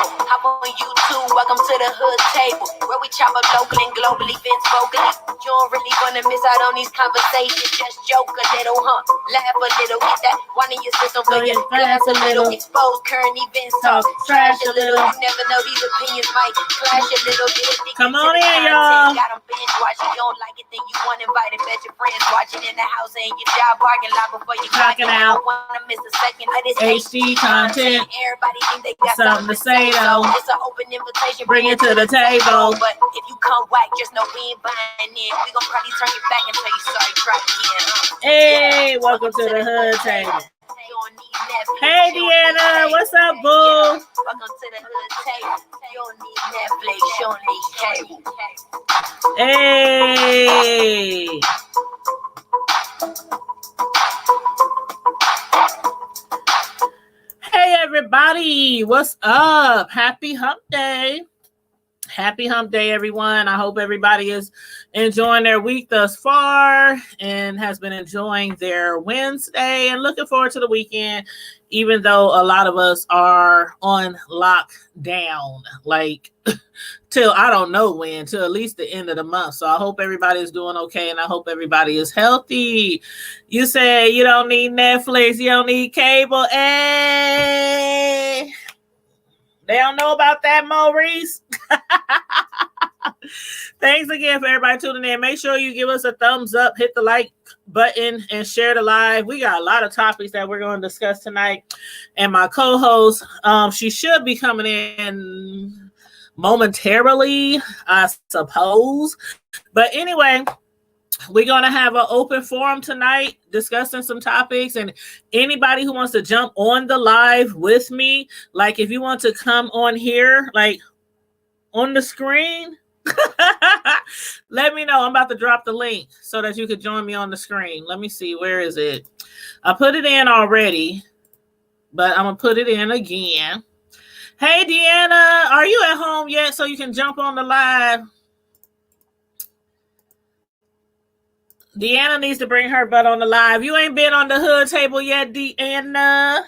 Hop on YouTube, welcome to the hood table, where we chop up local and global events vocally. You don't really wanna miss out on these conversations. Just joke a little, laugh a little, get that one in your system, for your glass a little, expose current events, talk trash a little. You never know, these opinions might clash a little bit. Come on in, y'all. Got them binge watching, you don't like it, then you want to invite it, bet your friends watching in the house and your job parking lot before you clock it out. Don't wanna miss a second of this HD content. Everybody think they got something to say though. It's an open invitation, bring it to the table. But if you come whack, just know we ain't buying in. We gon' probably turn you back and tell you sorry, try again. Hey, welcome to the hood table. Hey, Deanna, what's up, boo? Welcome to the hood table. You don't need Netflix, you don't need cable. Hey. Hey, everybody, what's up? Happy Hump Day. Happy Hump Day, everyone. I hope everybody is enjoying their week thus far and has been enjoying their Wednesday and looking forward to the weekend, even though a lot of us are on lockdown, like till I don't know when, till at least the end of the month. So I hope everybody is doing okay and I hope everybody is healthy. You say you don't need Netflix, you don't need cable. Hey, they don't know about that, Maurice. Thanks again for everybody tuning in. Make sure you give us a thumbs up, hit the like button, and share the live. We got a lot of topics that we're going to discuss tonight. And my co-host, she should be coming in momentarily, I suppose. But anyway, we're going to have an open forum tonight discussing some topics, and anybody who wants to jump on the live with me, like if you want to come on here, like on the screen, let me know. I'm about to drop the link so that you could join me on the screen. Let me see. Where is it? I put it in already, but I'm going to put it in again. Hey, Deanna, are you at home yet so you can jump on the live? Deanna needs to bring her butt on the live. You ain't been on the hood table yet, Deanna.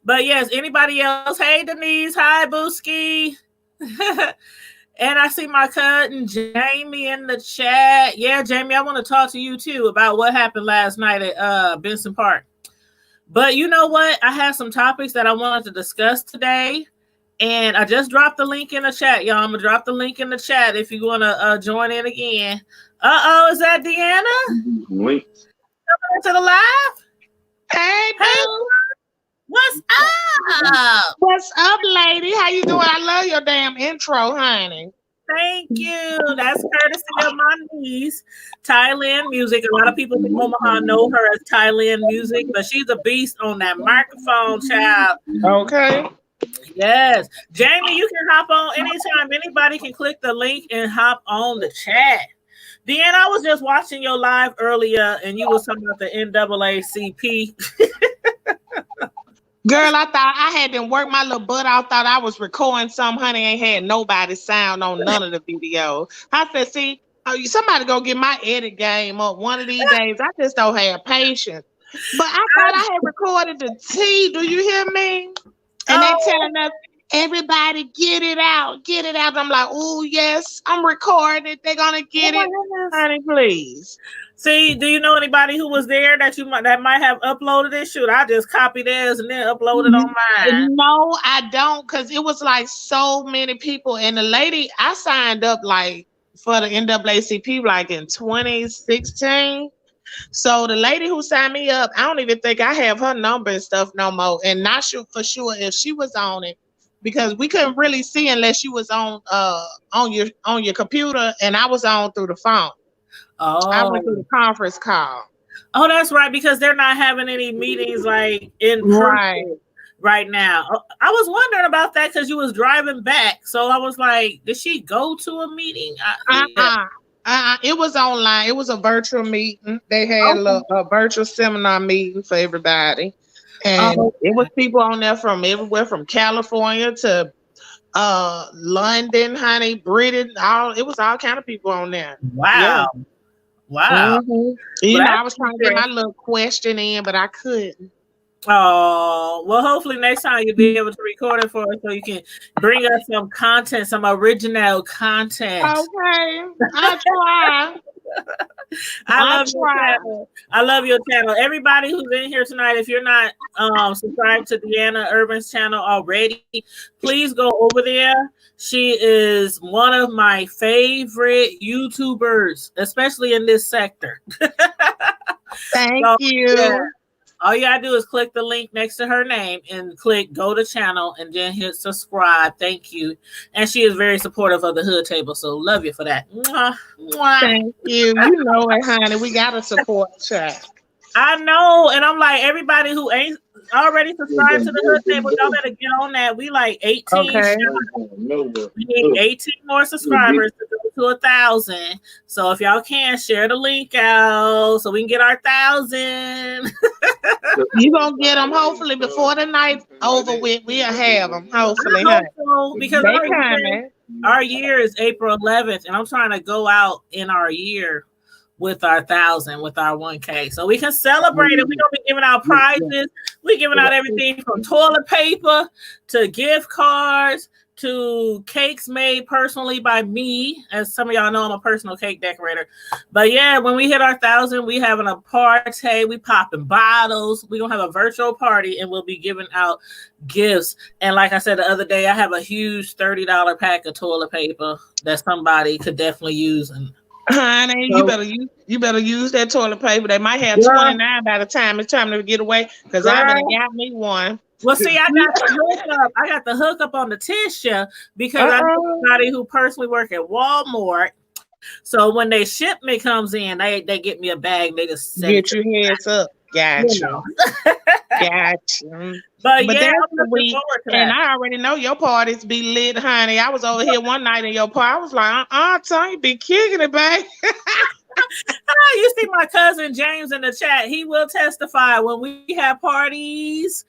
But yes, anybody else? Hey, Denise. Hi, Booski. And I see my cousin Jamie in the chat. Yeah, Jamie, I want to talk to you too about what happened last night at Benson Park. But you know what? I have some topics that I wanted to discuss today. And I just dropped the link in the chat, y'all. I'm going to drop the link in the chat if you want to join in again. Uh-oh, is that Deanna? Wait. Coming into the live? Hey, boo. What's up? What's up, lady? How you doing? I love your damn intro, honey. Thank you. That's courtesy of my niece, Thailand Music. A lot of people in Omaha know her as Thailand Music, but she's a beast on that microphone, child. Okay. Yes. Jamie, you can hop on anytime. Anybody can click the link and hop on the chat. Deanna, I was just watching your live earlier, and you was talking about the NAACP. Girl, I thought I had to work my little butt out. Thought I was recording some, honey. Ain't had nobody sound on none of the videos. I said, see, somebody go get my edit game up one of these days. I just don't have patience. But I thought I had recorded the T. Do you hear me? And they telling us, everybody get it out, get it out. I'm like, oh, yes, I'm recording it. They're going to get it. Honey, please. See, do you know anybody who was there that might have uploaded it? Shoot, I just copied theirs and then uploaded on mine. No, I don't, because it was like so many people. And the lady, I signed up like for the NAACP like in 2016. So the lady who signed me up, I don't even think I have her number and stuff no more. And not sure for sure if she was on it, because we couldn't really see unless you was on your computer, and I was on through the phone. Oh, I went through the conference call. Oh, that's right, because they're not having any meetings like in person right now. I was wondering about that because you was driving back. So I was like, did she go to a meeting? It was online. It was a virtual meeting. They had a virtual seminar meeting for everybody. And it was people on there from everywhere, from California to London, honey, Britain. It was all kind of people on there. Wow. Yeah. Wow. Mm-hmm. You know, I was trying to get my little question in, but I couldn't. Oh, well, hopefully next time you'll be able to record it for us so you can bring us some content, some original content. Okay, I'll try. I love your channel. I love your channel. Everybody who's in here tonight, if you're not subscribed to Deanna Urban's channel already, please go over there. She is one of my favorite YouTubers, especially in this sector. Thank you. Yeah. All you gotta do is click the link next to her name and click go to channel and then hit subscribe. Thank you. And she is very supportive of the Hood Table, so love you for that. Mwah, mwah. Thank you. You know it, honey. We gotta support chat. I know, and I'm like, everybody who ain't already subscribed to the Hood Table, y'all better get on that. We like 18. Okay. We need 18 more subscribers to go to 1,000. So if y'all can, share the link out so we can get our 1,000. You gonna get them hopefully before the night over with. We'll have them hopefully. So, because our year is April 11th, and I'm trying to go out in our year with our 1,000, with our 1K, so we can celebrate it. We're gonna be giving out prizes. We're giving out everything from toilet paper to gift cards to cakes made personally by me. As some of y'all know, I'm a personal cake decorator. But yeah, when we hit our 1,000, we having a party. We popping bottles. We're gonna have a virtual party, and we'll be giving out gifts. And like I said the other day, I have a huge $30 pack of toilet paper that somebody could definitely use. And honey, you better use that toilet paper. They might have 29 by the time it's time to get away, because I already got me one. Well, see, I got the hookup on the tissue because I know somebody who personally work at Walmart. So when their shipment comes in, they get me a bag. They just get your heads up. Gotcha. Gotcha. But yeah, that's sweet. And I already know your parties be lit, honey. I was over here one night in your party. I was like, Tony be kicking it, babe. You see my cousin James in the chat. He will testify when we have parties.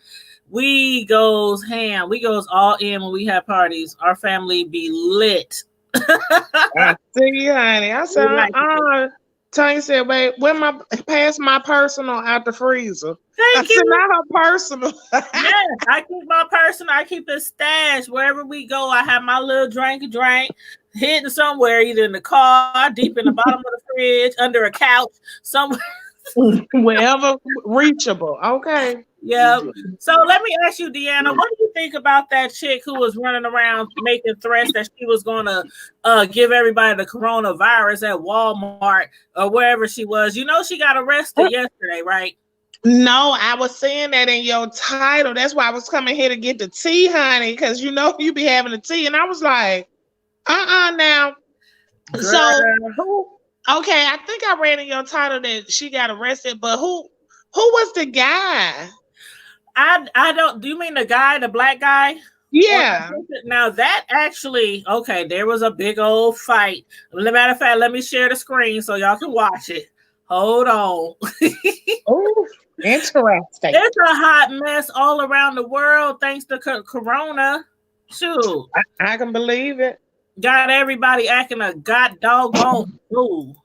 We goes ham. We goes all in when we have parties. Our family be lit. I see you, honey. I said, Tony said, wait, pass my personal out the freezer. Thank you. Not her personal. Yes, I keep my personal. I keep the stash wherever we go. I have my little drink hidden somewhere, either in the car, deep in the bottom of the fridge, under a couch, somewhere. Wherever reachable. Okay. Yeah. So let me ask you, Deanna, what do you think about that chick who was running around making threats that she was going to give everybody the coronavirus at Walmart or wherever she was? You know, she got arrested yesterday, right? No, I was saying that in your title. That's why I was coming here to get the tea, honey, because you know you be having the tea. And I was like, now. Girl. So okay, I think I read in your title that she got arrested, but who was the guy? I don't. Do you mean the guy, the black guy? Yeah. Now that actually, okay, there was a big old fight. As a matter of fact, let me share the screen so y'all can watch it. Hold on. Oh, interesting. It's a hot mess all around the world thanks to Corona. Shoot. I can believe it. Got everybody acting a god doggone fool.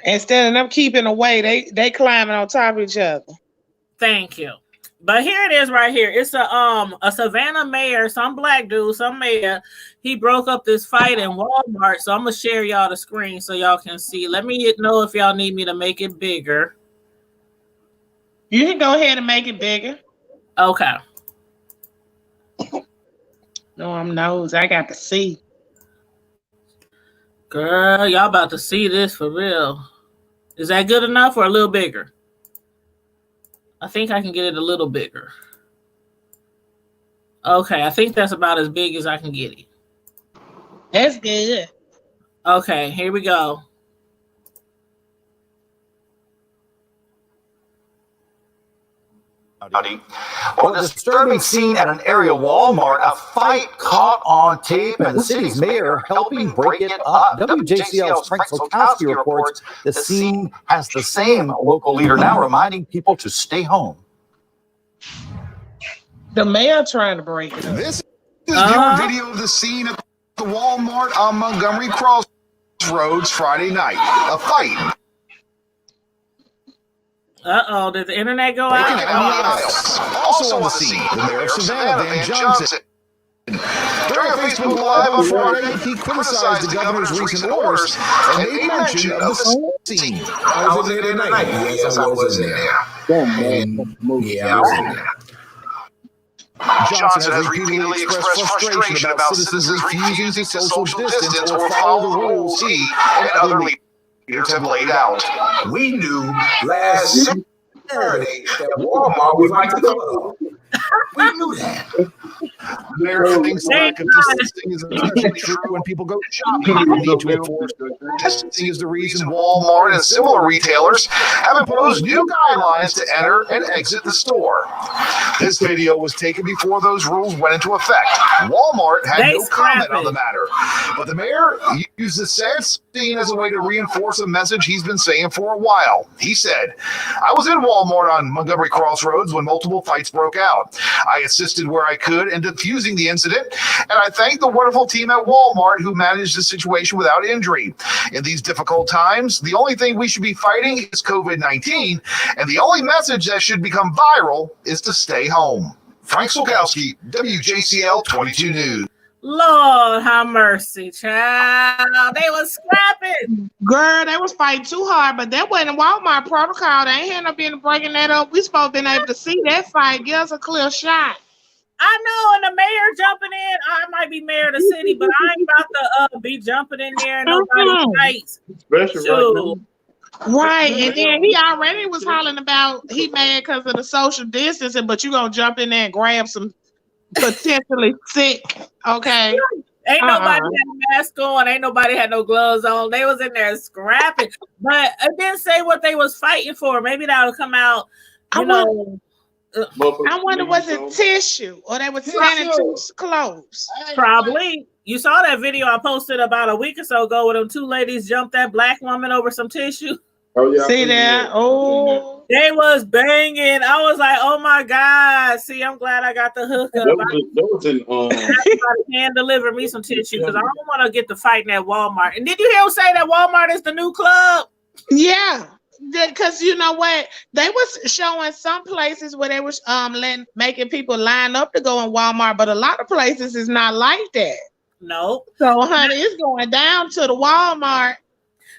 Instead of them keeping away, they climbing on top of each other. Thank you. But here it is right here. It's a Savannah mayor, some black dude, some mayor. He broke up this fight in Walmart. So I'm gonna share y'all the screen so y'all can see. Let me know if y'all need me to make it bigger. You can go ahead and make it bigger. Okay. No, I'm nose. I got to see. Girl, y'all about to see this for real. Is that good enough or a little bigger? I think I can get it a little bigger. Okay, I think that's about as big as I can get it. That's good. Okay, here we go. Howdy. Well, a disturbing scene at an area Walmart. A fight caught on tape, and the city's mayor helping break it up. WJCL's Frank Solkowski reports the scene has the same local leader now reminding people to stay home. The mayor trying to break it up. This is your video of the scene at the Walmart on Montgomery Crossroads Friday night. A fight. Uh-oh, did the internet go Breaking out? down the aisles. Also on the scene, the mayor of Savannah, Van Johnson. During a Facebook Live on Friday, he criticized the governor's recent orders and made mention of the scene. I was in there tonight. Yes, I was in there. And yeah, I was in there. Johnson has repeatedly expressed frustration about citizens refusing to social distance or follow the rules he and other leaders have laid out. We knew last Saturday that Walmart was like the club. We knew that. Mayor thinks lack of distancing is especially true when people go shopping. You need to enforce distancing is the reason Walmart and similar retailers have imposed new guidelines to enter and exit the store. This video was taken before those rules went into effect. Walmart had no comment on the matter, but the mayor used the sad scene as a way to reinforce a message he's been saying for a while. He said, "I was in Walmart on Montgomery Crossroads when multiple fights broke out. I assisted where I could in diffusing the incident, and I thank the wonderful team at Walmart who managed the situation without injury. In these difficult times, the only thing we should be fighting is COVID-19, and the only message that should become viral is to stay home." Frank Solkowski, WJCL 22 News. Lord have mercy, child. They was scrapping. Girl, they was fighting too hard, but that wasn't Walmart protocol. They ain't had no been breaking that up. We supposed to been able to see that fight. Give us a clear shot. I know, and the mayor jumping in. I might be mayor of the city, but I ain't about to be jumping in there and nobody fights. Especially right, and then he already was hollering about he mad because of the social distancing, but you gonna jump in there and grab some potentially sick, okay? Ain't nobody had a mask on. Ain't nobody had no gloves on. They was in there scrapping, but it didn't say what they was fighting for. Maybe that'll come out, you know. I wonder, was it tissue or they were standing too close? Probably. You saw that video I posted about a week or so ago where them two ladies jumped that black woman over some tissue. Oh yeah. See that? Oh, they was banging. I was like, oh my God. See, I'm glad I got the hookup. That was in Somebody can deliver me some tissue because I don't want to get to fighting at Walmart. And did you hear him say that Walmart is the new club? yeah. Because you know what, they was showing some places where they was making people line up to go in Walmart, but a lot of places is not like that. No. So, honey, it's going down to the Walmart.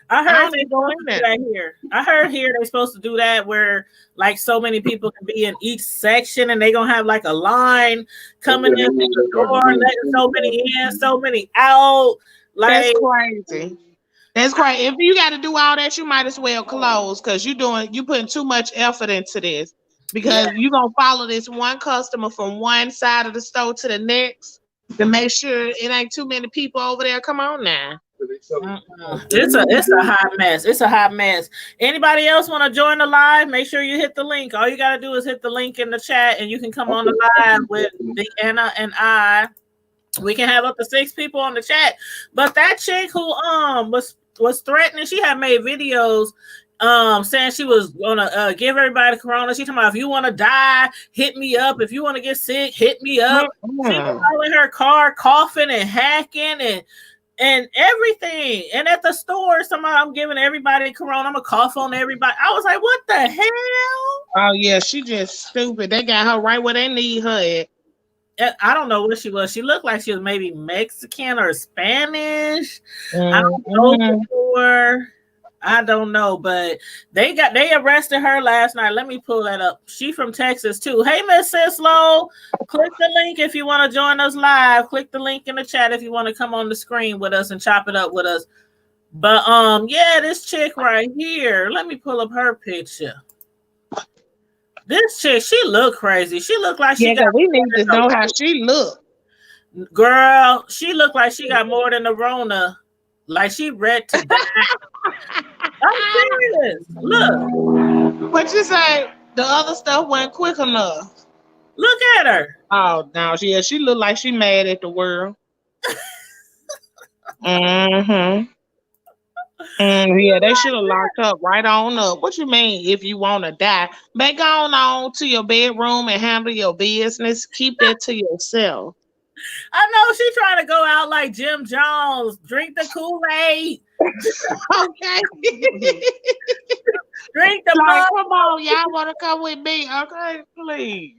I heard they going to do that here. I heard here they're supposed to do that where like so many people can be in each section and they gonna have like a line coming in the door, letting so many in, so many out. Like that's crazy. That's crazy. If you got to do all that, you might as well close because you putting too much effort into this because you're going to follow this one customer from one side of the store to the next to make sure it ain't too many people over there. Come on now. It's a hot mess. It's a hot mess. Anybody else want to join the live? Make sure you hit the link. All you got to do is hit the link in the chat and you can come on the live with Big Anna and I. We can have up to 6 people on the chat. But that chick who was threatening, she had made videos saying she was gonna give everybody corona. She talking about if you want to die, hit me up. If you want to get sick, hit me up. She was all in her car coughing and hacking and everything. And at the store, I'm giving everybody corona. I'm gonna cough on everybody. I was like, what the hell? Oh yeah, she just stupid. They got her right where they need her at. I don't know what she was. She looked like she was maybe Mexican or Spanish. I don't know before. I don't know, but they arrested her last night. Let me pull that up. She from Texas too. Hey, Miss Sislo, click the link if you want to join us live. Click the link in the chat if you want to come on the screen with us and chop it up with us. But yeah, this chick right here. Let me pull up her picture. This chick, she look crazy. She look like she got. We need to know how she look. Girl, she looked like she got more than the Rona. Like she ready to die. I'm serious. Look. But you say the other stuff went quick enough. Look at her. Oh no, yeah, she looked like she mad at the world. Yeah, they should have locked up right on up. What you mean if you want to die? But go on to your bedroom and handle your business. Keep that to yourself. I know she's trying to go out like Jim Jones, drink the Kool-Aid. Okay. Drink the Like, blood. come on, y'all want to come with me? Okay, please.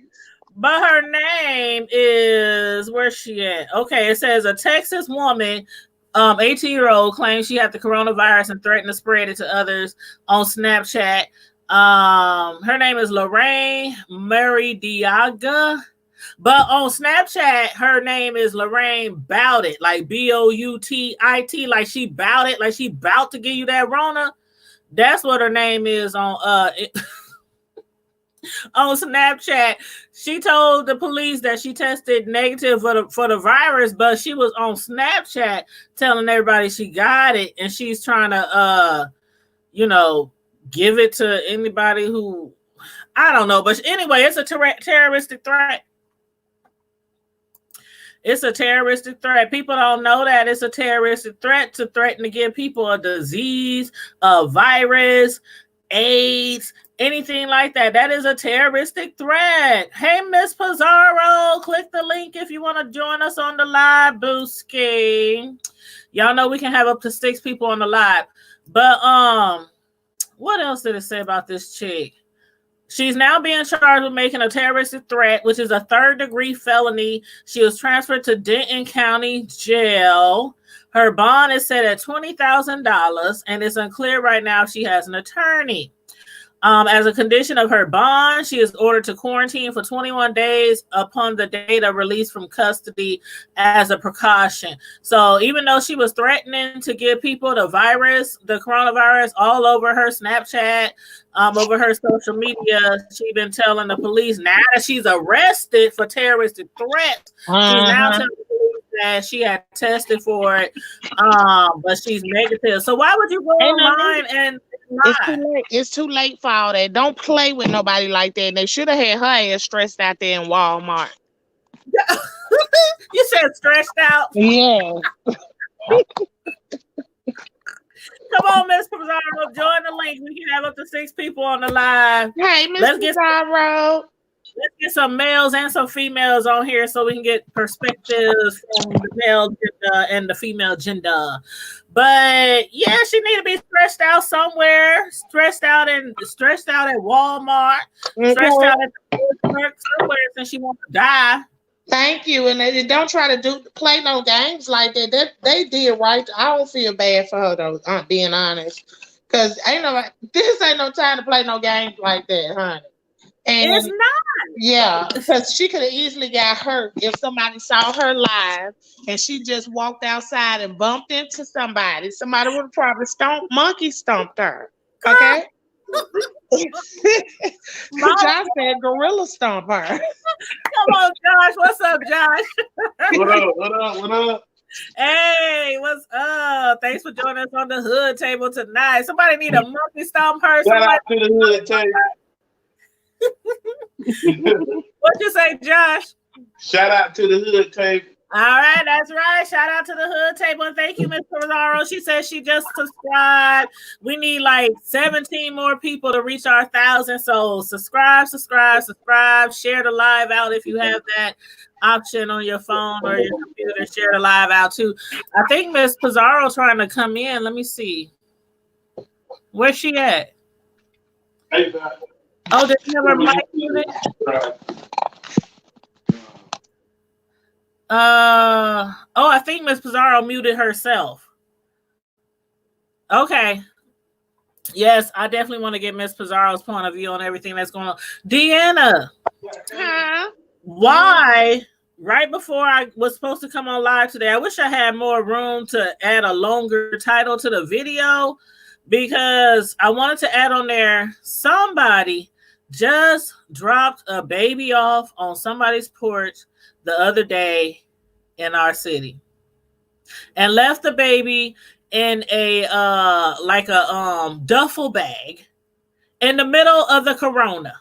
But her name is, where's she at? Okay, it says a Texas woman, 18-year-old, claims she had the coronavirus and threatened to spread it to others on Snapchat. Her name is Lorraine Murray Diaga. But on Snapchat, her name is Lorraine Boutit, like Boutit, like she bout it, like she bout to give you that Rona. That's what her name is on on Snapchat. She told the police that she tested negative for the virus, but she was on Snapchat telling everybody she got it, and she's trying to give it to anybody who, I don't know. But anyway, it's a terroristic threat. It's a terroristic threat. People don't know that it's a terroristic threat to threaten to give people a disease, a virus, AIDS, anything like that. That is a terroristic threat. Hey, Miss Pizarro, click the link if you want to join us on the live, Booski. Y'all know we can have up to 6 people on the live. But what else did it say about this chick? She's now being charged with making a terroristic threat, which is a 3rd-degree felony. She was transferred to Denton County Jail. Her bond is set at $20,000, and it's unclear right now if she has an attorney. As a condition of her bond, she is ordered to quarantine for 21 days upon the date of release from custody as a precaution. So even though she was threatening to give people the coronavirus, all over her Snapchat, over her social media, she's been telling the police now that she's arrested for terroristic threats. She's now telling the police that she had tested for it, but she's negative. So why would you go online and It's too late for all that. Don't play with nobody like that. They should have had her ass stressed out there in Walmart. You said stressed out? Yeah. Come on, Miss Pizarro, join the link. We can have up to 6 people on the live. Hey, Miss Pizarro. Let's get some males and some females on here so we can get perspectives from the male gender and the female gender. But yeah, she need to be stressed out somewhere. Stressed out at Walmart. Stressed out at the work somewhere since she wants to die. Thank you. And they don't try to play no games like that. They did right. I don't feel bad for her though, being honest. Because this ain't no time to play no games like that, honey. And it's not. Yeah, because she could have easily got hurt if somebody saw her live and she just walked outside and bumped into somebody. Somebody would have probably monkey stomped her. Okay? Josh said gorilla stomp her. Come on, Josh. What's up, Josh? What up? Hey, what's up? Thanks for joining us on the hood table tonight. Somebody need a monkey stomp her. Shout out to the hood table. What'd you say, Josh? Shout out to the hood table. All right, that's right. Shout out to the hood table. And thank you, Miss Pizarro. She says she just subscribed. We need like 17 more people to reach our 1,000. So subscribe. Share the live out if you have that option on your phone or your computer. Share the live out too. I think Miss Pizarro trying to come in. Let me see. Where's she at? Hey, oh, did you have her mic muted? I think Miss Pizarro muted herself. Okay. Yes, I definitely want to get Miss Pizarro's point of view on everything that's going on. Deanna, why, right before I was supposed to come on live today, I wish I had more room to add a longer title to the video because I wanted to add on there, somebody just dropped a baby off on somebody's porch the other day in our city and left the baby in a duffel bag in the middle of the corona.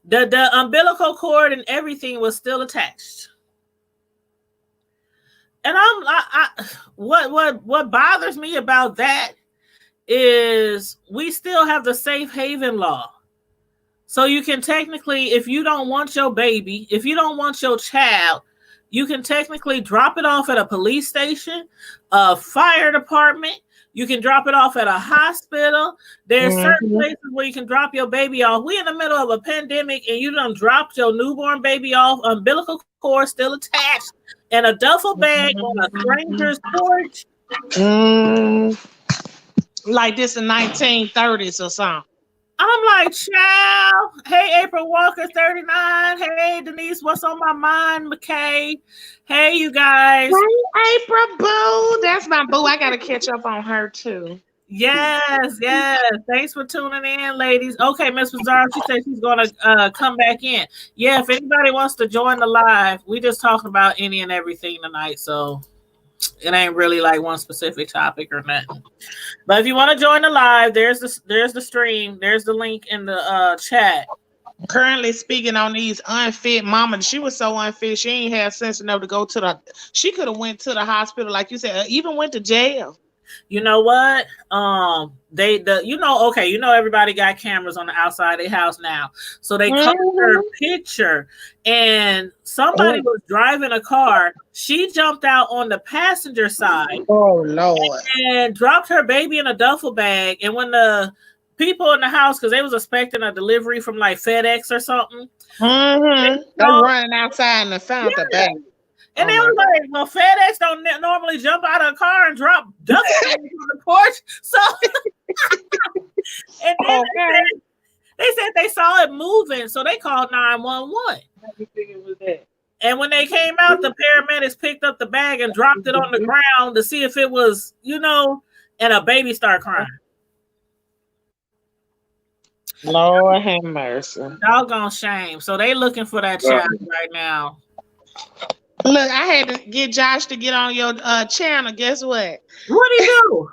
The umbilical cord and everything was still attached. And what bothers me about that is we still have the safe haven law. So you can technically, if you don't want your baby, if you don't want your child, you can technically drop it off at a police station, a fire department. You can drop it off at a hospital. There's certain Mhm. places where you can drop your baby off. We in the middle of a pandemic and you done dropped your newborn baby off, umbilical cord still attached, in a duffel bag on a stranger's porch. Mm, like this in 1930s or something. I'm like, child. Hey, April Walker, 39. Hey, Denise, what's on my mind? McKay. Hey, you guys. Hey, April Boo. That's my boo. I gotta catch up on her too. Yes, yes. Thanks for tuning in, ladies. Okay, Miss Bizarre, she said she's gonna come back in. Yeah, if anybody wants to join the live, we just talking about any and everything tonight, so it ain't really like one specific topic or nothing. But if you want to join the live, there's the stream, there's the link in the chat. Currently speaking on these unfit mamas. She was so unfit, she ain't had sense enough to go to the. She could have went to the hospital, like you said, even went to jail. You know what? Everybody got cameras on the outside of their house now. So they caught her picture and somebody was driving a car. She jumped out on the passenger side. Oh Lord. And dropped her baby in a duffel bag. And when the people in the house, because they was expecting a delivery from like FedEx or something. They're running outside and found the baby. And they was like, well, FedEx don't normally jump out of a car and drop duffel bags on the porch. So, and then they said they saw it moving, so they called 911. And when they came out, the paramedics picked up the bag and dropped it on the ground to see if it was, and a baby started crying. Lord have mercy. Doggone shame. So they looking for that child right now. Look, I had to get Josh to get on your channel. Guess what? What did he do?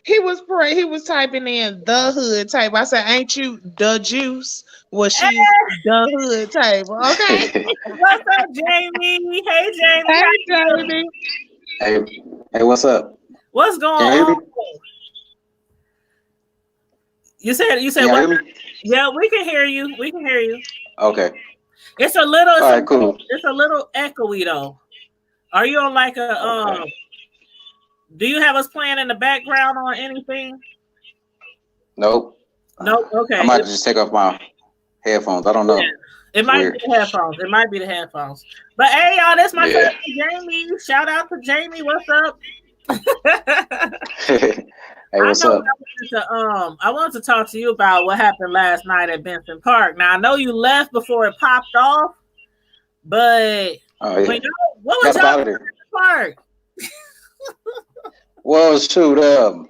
He was typing in the hood table. I said, "Ain't you the juice?" Well, she's the hood table. Okay. What's up, Jamie? Hey, Jamie. Hey, Jamie. Hey, what's up? What's going on? You said what? Yeah, we can hear you. We can hear you. Okay. It's a little. All right, cool. It's a little echoey though. Are you on like a Do you have us playing in the background or anything? Nope. Nope. Okay. I might just take off my headphones. I don't know. Yeah. It might be the headphones. It might be the headphones. But hey, y'all, that's my cousin Jamie. Shout out to Jamie. What's up? Hey, what's up? I wanted to talk to you about what happened last night at Benson Park. Now I know you left before it popped off, but what was y'all at Benson Park? Well, shoot, I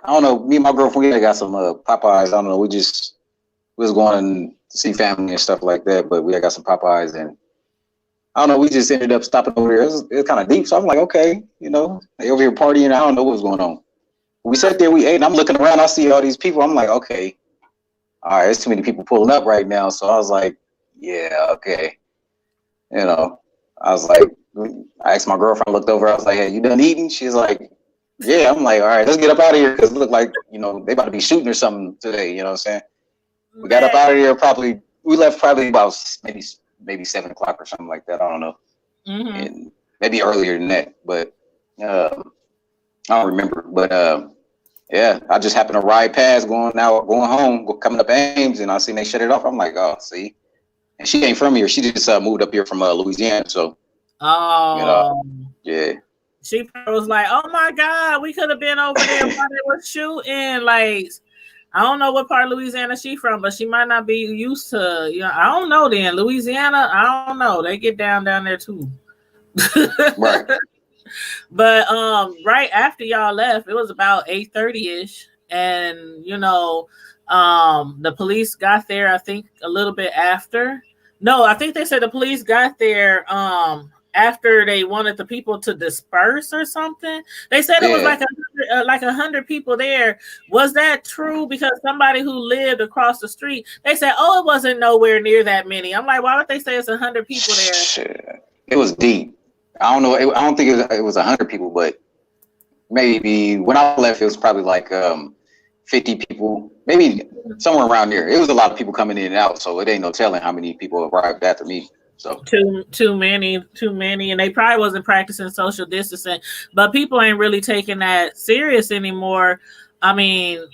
don't know. Me and my girlfriend, we got some Popeyes. I don't know. We was going to see family and stuff like that, but we got some Popeyes, and I don't know. We just ended up stopping over there. It was kind of deep, so I'm like, okay, they over here partying. I don't know what's going on. We sat there, we ate, and I'm looking around. I see all these people. I'm like, okay, all right, there's too many people pulling up right now. So I was like, yeah, okay. I was like, I asked my girlfriend, looked over. I was like, hey, you done eating? She's like, yeah. I'm like, all right, let's get up out of here because it looked like, they about to be shooting or something today. You know what I'm saying? We got up out of here we left probably about maybe 7 o'clock or something like that. I don't know. Mm-hmm. And maybe earlier than that, but I don't remember. But yeah, I just happened to ride past going home, coming up Ames, and I seen they shut it off. I'm like, oh, see. And she ain't from here. She just moved up here from Louisiana. So, yeah. She was like, oh my God, we could have been over there while they were shooting. Like, I don't know what part of Louisiana she from, but she might not be used to, I don't know then. Louisiana, I don't know. They get down there too. Right. But right after y'all left, it was about 8:30ish, and the police got there. I think a little bit after. No, I think they said the police got there after they wanted the people to disperse or something. They said it was like 100 people there. Was that true? Because somebody who lived across the street, they said, oh, it wasn't nowhere near that many. I'm like, why would they say it's 100 people there? Shit. It was deep. I don't know. I don't think it was 100 people, but maybe when I left, it was probably like 50 people, maybe somewhere around there. It was a lot of people coming in and out, so it ain't no telling how many people arrived after me. So too many, and they probably wasn't practicing social distancing. But people ain't really taking that serious anymore. I mean,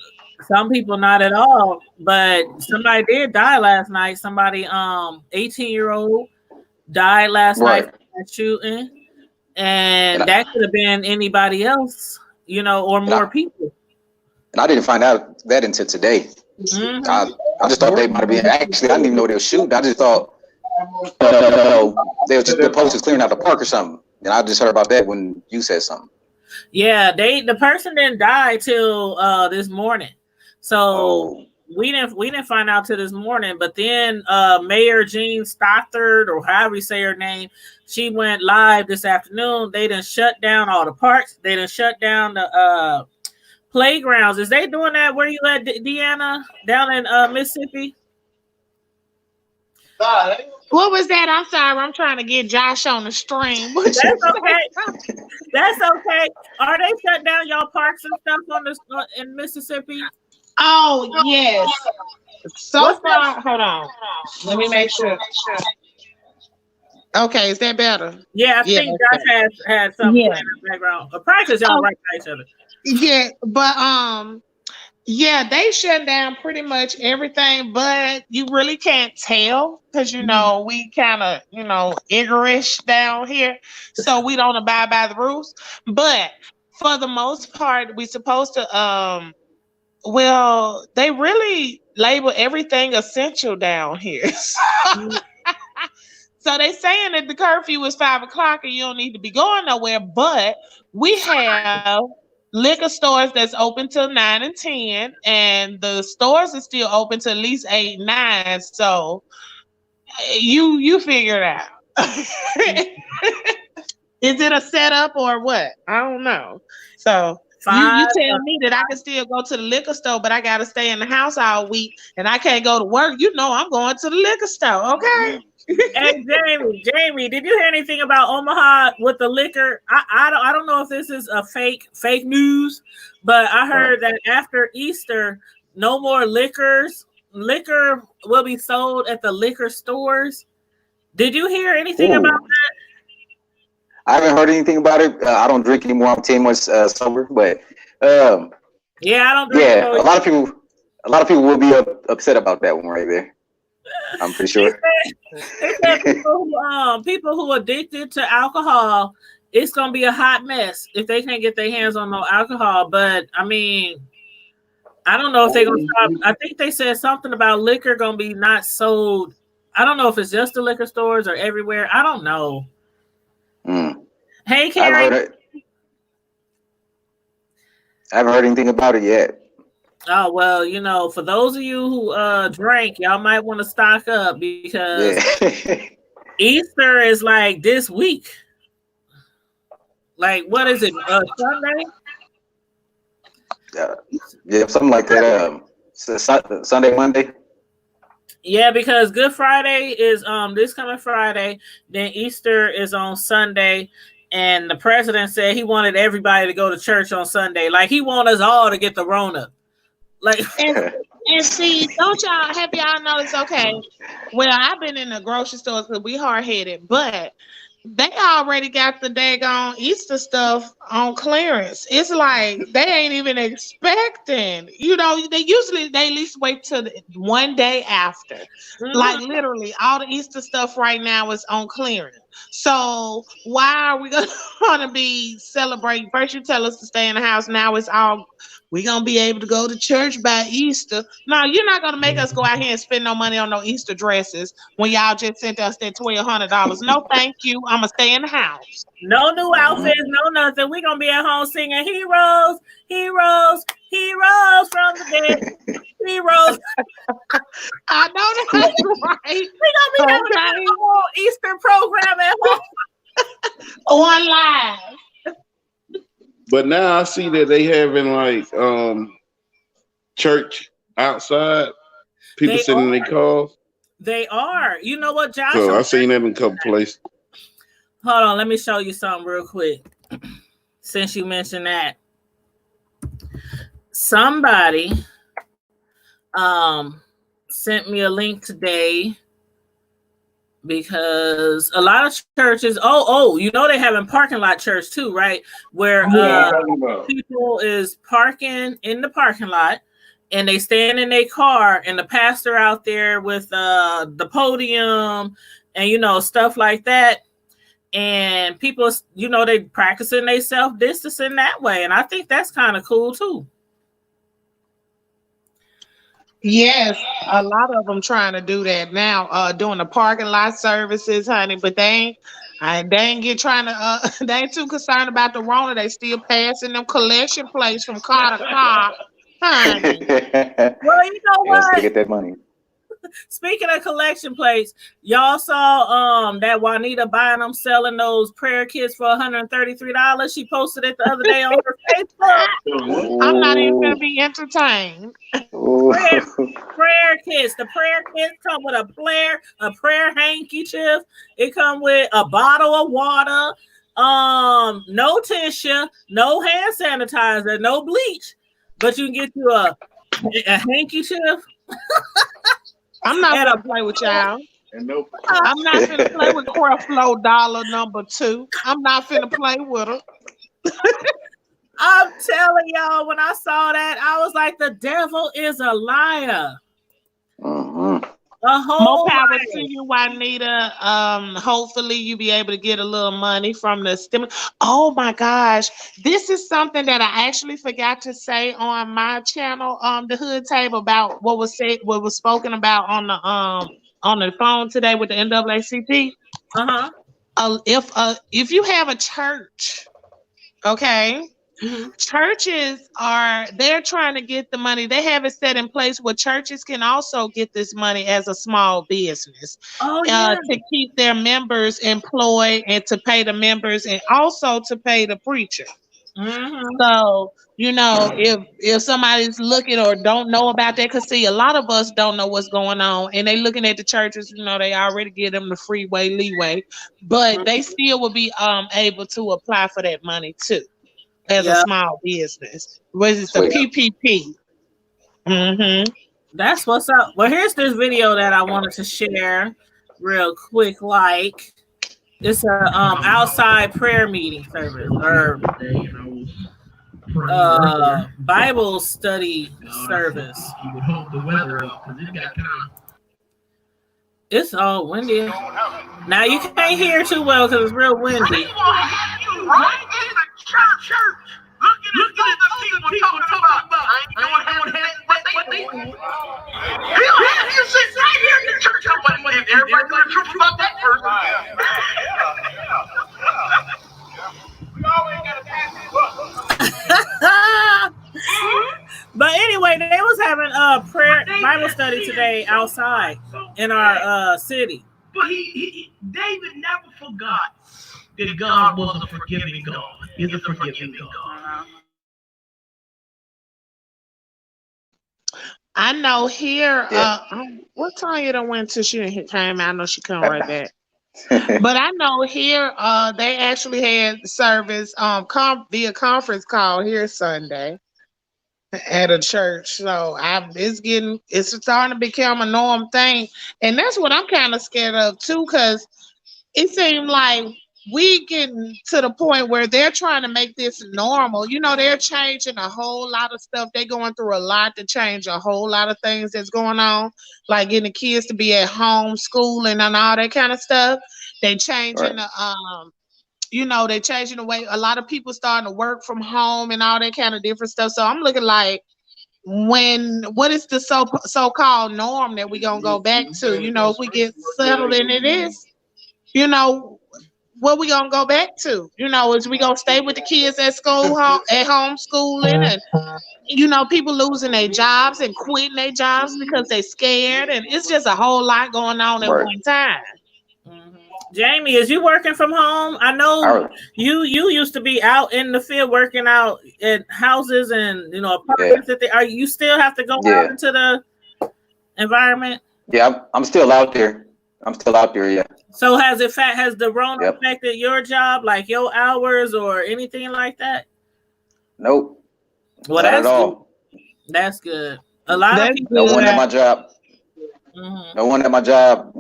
some people not at all. But somebody did die last night. Somebody, 18-year-old died last night right, from that shooting, and and I, that could have been anybody else, or and I more people. and I didn't find out that until today. Mm-hmm. I just thought they might have been. Actually, I didn't even know they were shooting. I just thought they was just the post was clearing out the park or something. And I just heard about that when you said something. Yeah, the person didn't die till this morning. So Oh, we didn't find out till this morning. But then Mayor Jean Stothard, or however you say her name, she went live this afternoon. They done shut down all the parks. They done shut down the playgrounds. Is they doing that where you at, Deanna, down in Mississippi? What was that? I'm sorry. I'm trying to get Josh on the stream. What That's you okay. That's okay. Are they shut down y'all parks and stuff on this in Mississippi? Oh, yes. So What's far, that? hold on. Let me make sure. Okay, is that better? Yeah, I think Josh okay. had something Yeah. playing in the background. Probably because y'all right by each other. Yeah, but yeah, they shut down pretty much everything, but you really can't tell because we kind of Iggerish down here, so we don't abide by the rules. But for the most part, we supposed to well, they really label everything essential down here. So they saying that the curfew is 5:00 and you don't need to be going nowhere, but we have liquor stores that's open till 9 and 10, and the stores are still open till at least 8, 9. So you figure it out. Is it a setup or what? I don't know. So you tell me that I can still go to the liquor store, but I gotta stay in the house all week and I can't go to work. I'm going to the liquor store, okay? Hey Jamie, did you hear anything about Omaha with the liquor? I don't know if this is a fake news, but I heard that after Easter, no more liquors. Liquor will be sold at the liquor stores. Did you hear anything about that? I haven't heard anything about it. I don't drink anymore. I'm 10 months sober, but yeah, I don't drink anymore. a lot of people will be upset about that one right there. I'm pretty sure. They said people who addicted to alcohol, it's gonna be a hot mess if they can't get their hands on no alcohol. But I mean, I don't know if they're gonna stop. I think they said something about liquor gonna be not sold. I don't know if it's just the liquor stores or everywhere. I don't know. Hey, Carrie. I haven't heard anything about it yet. Oh, well, for those of you who drank, y'all might want to stock up because Easter is like this week. Like, what is it? Sunday? Yeah, something like that. Sunday, Monday. Yeah, because Good Friday is this coming Friday. Then Easter is on Sunday. And the president said he wanted everybody to go to church on Sunday. Like, he want us all to get the Rona. Like, and see, have y'all noticed? Okay, well, I've been in the grocery stores because we hard headed, but they already got the daggone Easter stuff on clearance. It's like they ain't even expecting. They usually they at least wait till one day after. Like literally, all the Easter stuff right now is on clearance. So why are we gonna be celebrating? First, you tell us to stay in the house. Now it's all. We're going to be able to go to church by Easter. No, you're not going to make us go out here and spend no money on no Easter dresses when y'all just sent us that $1,200. No, thank you. I'm going to stay in the house. No new outfits, no nothing. We're going to be at home singing heroes, heroes, heroes from the dead. Heroes. I know that's right. We're going to be having a whole Easter program at home. On live. But now I see that they having like church outside. People sitting in their cars. They are. You know what, Josh? So I seen that in a couple places. Hold on, let me show you something real quick. Since you mentioned that. Somebody sent me a link today because a lot of churches, you know, they having parking lot church too, right? Where people is parking in the parking lot and they stand in their car and the pastor out there with the podium and, you know, stuff like that. And people, you know, they practicing they self-distancing that way. And I think that's kind of cool too. Yes, a lot of them trying to do that now, doing the parking lot services, honey. But they ain't they ain't too concerned about the Rona. They still passing them collection plates from car to car, honey. Well, you know what? To get that money. Speaking of collection plates, y'all saw that Juanita Bynum selling those prayer kits for $133. She posted it the other day on her Facebook. I'm not even gonna be entertained. Prayer kits. The prayer kits come with a prayer handkerchief. It come with a bottle of water, no tissue, no hand sanitizer, no bleach, but you can get you a handkerchief. I'm not gonna play with y'all. I'm not finna play with Creflo Dollar #2. I'm not finna play with her. I'm telling y'all, when I saw that, I was like, the devil is a liar. More power to you, Juanita. Hopefully you be able to get a little money from the stimulus. Oh my gosh, this is something that I actually forgot to say on my channel, the Hood Table, about what was spoken about on the phone today with the NAACP. If you have a church, okay. Mm-hmm. Churches they're trying to get the money. They have it set in place where churches can also get this money as a small business to keep their members employed and to pay the members and also to pay the preacher. Mm-hmm. So, you know, if somebody's looking or don't know about that, because see, a lot of us don't know what's going on and they looking at the churches, you know, they already give them the leeway, but they still will be able to apply for that money too. As a small business, which is the PPP. Mm-hmm. That's what's up. Well, here's this video that I wanted to share real quick. Like, it's a outside prayer meeting service or Bible study service. It's all windy. Now you can't hear too well because it's real windy. Church. Look at the people talking about. I ain't doing what they do. He sits right here in the church. Everybody know the truth about that person. We always got to pass it. But anyway, they was having a prayer Bible study today outside in our city. But David never forgot that God was a forgiving God. He's a forgiving God. I know here, what time you done went to? She didn't came out. I know she come right back. But I know here, they actually had service via conference call here Sunday at a church. So it's starting to become a norm thing. And that's what I'm kind of scared of too, because it seemed like we getting to the point where they're trying to make this normal. You know, they're changing a whole lot of stuff. They're going through a lot to change a whole lot of things that's going on, like getting the kids to be at home schooling and all that kind of stuff. They changing they changing the way a lot of people starting to work from home and all that kind of different stuff. So I'm looking like, what is the so-called norm that we gonna go back to? You know, if we get settled into this, you know, what we gonna go back to? You know, is we gonna stay with the kids at school, at home schooling, and you know, people losing their jobs and quitting their jobs because they scared, and it's just a whole lot going on at one time. Mm-hmm. Jamie, is you working from home? I know you used to be out in the field working out at houses and apartments. You still have to go out into the environment? Yeah, I'm still out there. Yeah. So has the Rona affected your job, like your hours or anything like that? Nope. Well, not at all. That's good. A lot of people. No one at my job. Mm-hmm. No one at my job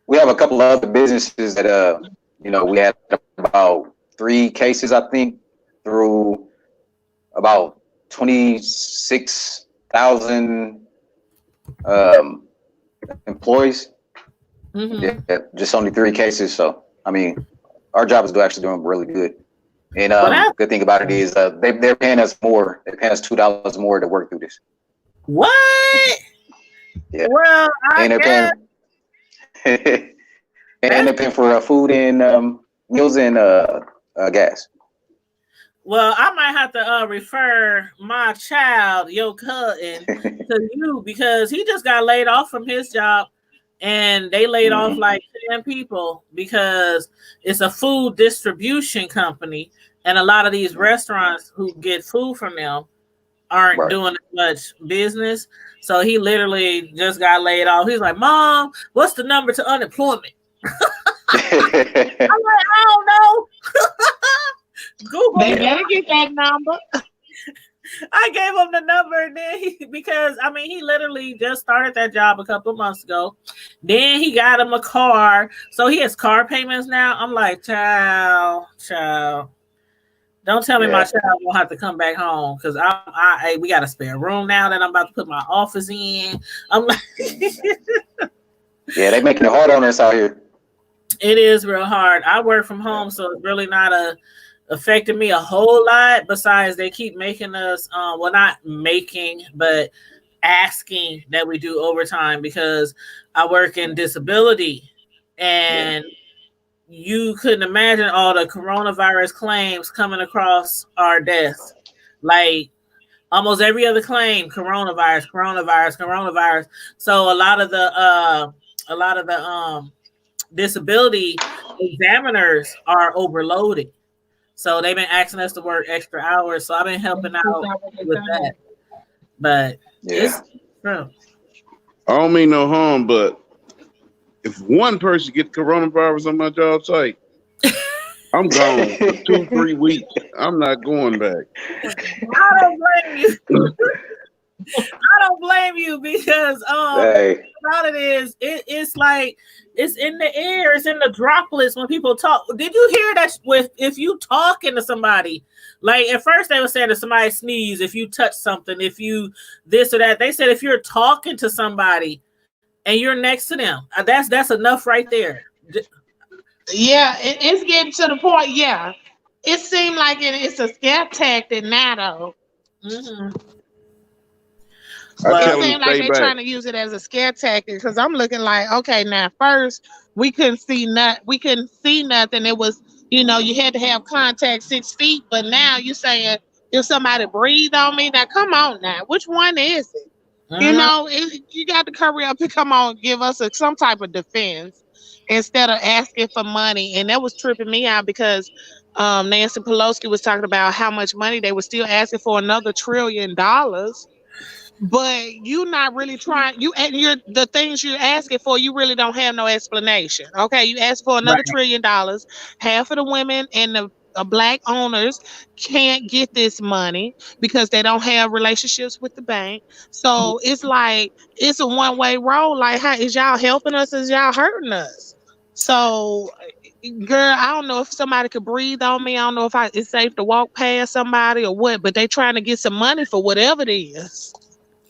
we have a couple of other businesses that you know, we had about 3 cases, I think, through about 26,000 employees. Mm-hmm. Yeah, just only 3 cases. So I mean, our job is actually doing really good. And good thing about it is they're paying us more. They're paying us $2 more to work through this. What? Yeah. Well, and they're paying and they're paying for food and meals and gas. Well, I might have to refer my child, your cousin, to you because he just got laid off from his job, and they laid off like 10 people because it's a food distribution company, and a lot of these restaurants who get food from them aren't doing as much business. So he literally just got laid off. He's like, "Mom, what's the number to unemployment?" I'm like, "I don't know." Google. They better get that number. I gave him the number, and then because I mean, he literally just started that job a couple of months ago. Then he got him a car, so he has car payments now. I'm like, child. Don't tell me my child won't have to come back home because we got a spare room now that I'm about to put my office in. I'm like, yeah, they making it hard on us out here. It is real hard. I work from home, so it's really not affecting me a whole lot. Besides, they keep making us, well, not making, but asking that we do overtime because I work in disability, and you couldn't imagine all the coronavirus claims coming across our desk. Like almost every other claim, coronavirus. So a lot of the disability examiners are overloaded. So they've been asking us to work extra hours. So I've been helping out with that. But it's true. I don't mean no harm, but if one person gets coronavirus on my job site, I'm gone for 2-3 weeks. I'm not going back. I don't blame you. I don't blame you because about it is it's like it's in the air, it's in the droplets when people talk. Did you hear that if you talking to somebody, like at first they were saying if somebody sneeze, if you touch something, if you this or that, they said if you're talking to somebody and you're next to them, that's enough right there. Yeah, it's getting to the point. Yeah, it seemed like it's a scare tactic now, though. Mm-hmm. It seems like they're trying to use it as a scare tactic because I'm looking like, okay, now first we couldn't see nothing. It was, you had to have contact 6 feet, but now you're saying if somebody breathed on me, now come on now, which one is it? You got to hurry up and come on, give us some type of defense instead of asking for money. And that was tripping me out because Nancy Pelosi was talking about how much money they were still asking for, another $1 trillion. But you're not really trying. The things you're asking for, you really don't have no explanation. Okay, you ask for another $1 trillion. Half of the women and the black owners can't get this money because they don't have relationships with the bank. So it's like it's a one-way road. Like, how is y'all helping us? Is y'all hurting us? So, girl, I don't know if somebody could breathe on me. I don't know if it's safe to walk past somebody or what. But they trying to get some money for whatever it is.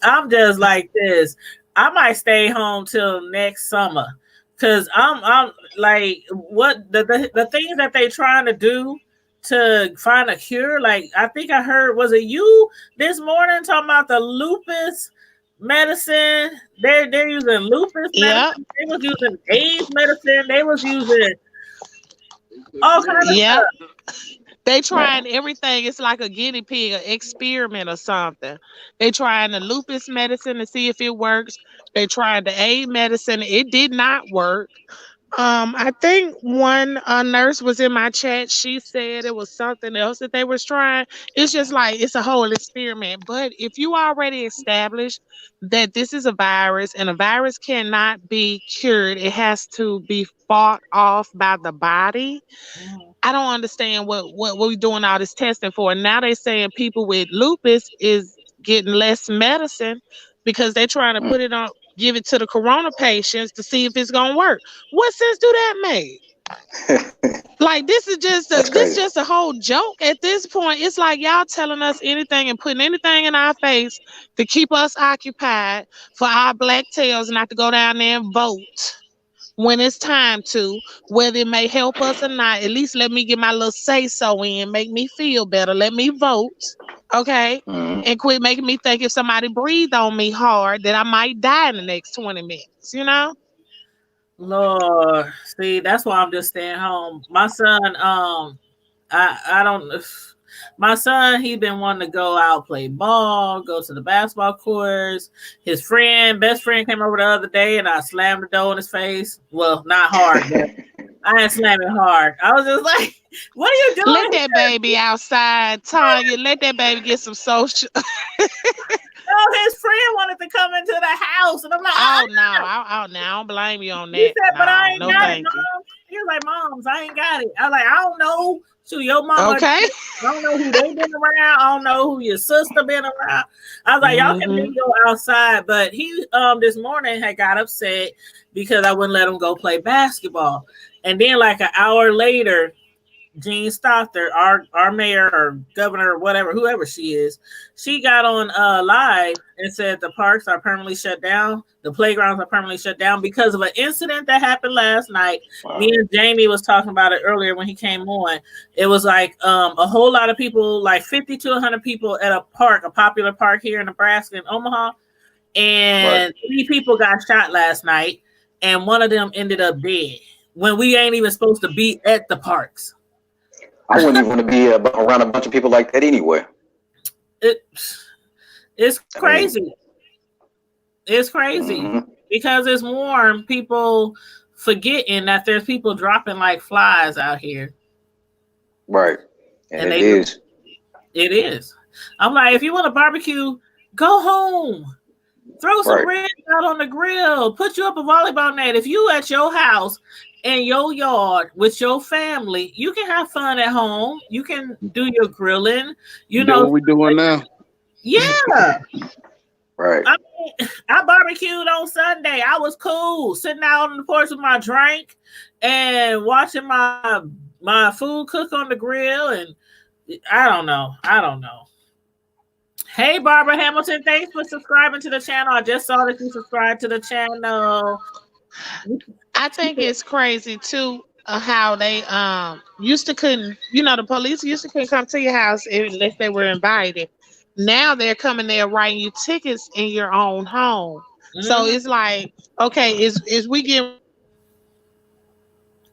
I'm just like this. I might stay home till next summer because I'm like what the things that they trying to do to find a cure. Like I think I heard, was it you this morning talking about the lupus medicine? They're using lupus medicine. They was using AIDS medicine. They was using all kinds of stuff. They trying everything. It's like a guinea pig, an experiment or something. They trying the lupus medicine to see if it works. They tried the AIDS medicine. It did not work. I think one nurse was in my chat. She said it was something else that they was trying. It's just like it's a whole experiment. But if you already established that this is a virus and a virus cannot be cured, it has to be fought off by the body. I don't understand what we're doing all this testing for. And now they're saying people with lupus is getting less medicine because they're trying to put it on. give it to the corona patients to see if it's gonna work. What sense do that make? Like this is just a whole joke at this point. It's like y'all telling us anything and putting anything in our face to keep us occupied for our black tails not to go down there and vote when it's time to, whether it may help us or not. At least let me get my little say so in, make me feel better. Let me vote. Okay. And quit making me think if somebody breathed on me hard that I might die in the next 20 minutes, you know? Lord, see, that's why I'm just staying home. My son, I don't. My son, he been wanting to go out, play ball, go to the basketball courts. His best friend came over the other day, and I slammed the door in his face. Well, not hard, but I didn't slam it hard. I was just like, "What are you doing?" Let that baby outside, Tanya. Let that baby get some social. No, his friend wanted to come into the house, and I'm like, "Oh no, I don't blame you on that." He said, "But no, I ain't no, got thank it, you. Mom." He was like, "Moms, I ain't got it." I was like, "I don't know. Shoot, your mama. Okay. I don't know who they been around. I don't know who your sister been around." I was like, "Y'all can maybe go outside," but he this morning had got upset because I wouldn't let him go play basketball, and then like an hour later, Jean Stothard, our mayor or governor or whatever, whoever she is, she got on live and said the parks are permanently shut down, the playgrounds are permanently shut down because of an incident that happened last night. Wow. Me and Jamie was talking about it earlier when he came on. It was like a whole lot of people, like 50 to 100 people at a park, a popular park here in Nebraska in Omaha, and 3 people got shot last night, and one of them ended up dead when we ain't even supposed to be at the parks. I wouldn't even want to be around a bunch of people like that anyway. It's crazy. It's crazy because it's warm. People forgetting that there's people dropping like flies out here. Right. And it is. It is. I'm like, if you want to barbecue, go home. Throw some ribs out on the grill. Put you up a volleyball net. If you at your house in your yard with your family, you can have fun at home. You can do your grilling. You know what we're doing now. Yeah. Right. I barbecued on Sunday. I was cool, sitting out on the porch with my drink and watching my food cook on the grill. And I don't know. Hey, Barbara Hamilton, thanks for subscribing to the channel. I just saw that you subscribed to the channel. I think it's crazy too how they used to couldn't, the police used to couldn't come to your house unless they were invited. Now they're coming there writing you tickets in your own home. So it's like, okay, is we getting?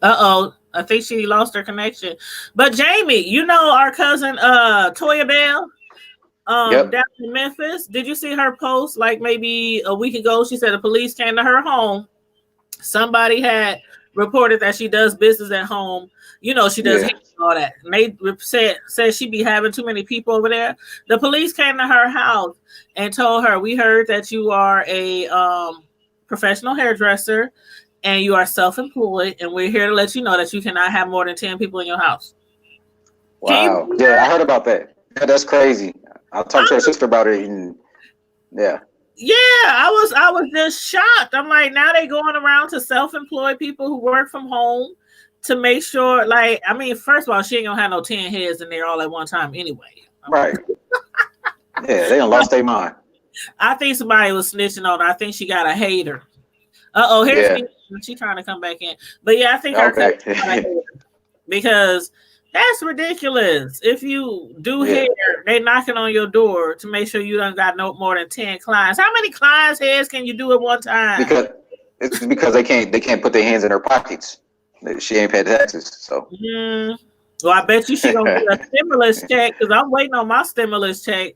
I think she lost her connection. But Jamie, our cousin Toya Bell. Down in Memphis. Did you see her post like maybe a week ago? She said the police came to her home. Somebody had reported that she does business at home. She does all that. And they said she be having too many people over there. The police came to her house and told her, "We heard that you are a professional hairdresser and you are self-employed, and we're here to let you know that you cannot have more than 10 people in your house." Wow. Yeah, I heard about that. Yeah, that's crazy. I talked to her sister about it, and yeah, I was just shocked. I'm like, now they going around to self-employed people who work from home to make sure, first of all, she ain't gonna have no 10 heads in there all at one time anyway. Right. Yeah, they done lost their mind. I think somebody was snitching on her. I think she got a hater. Here's she trying to come back in. But yeah, I think her because that's ridiculous. If you do hair, they knocking on your door to make sure you done got no more than 10 clients. How many clients' heads can you do at one time? Because they can't put their hands in her pockets. She ain't paid taxes, so. Well, I bet you she gonna get a stimulus check because I'm waiting on my stimulus check.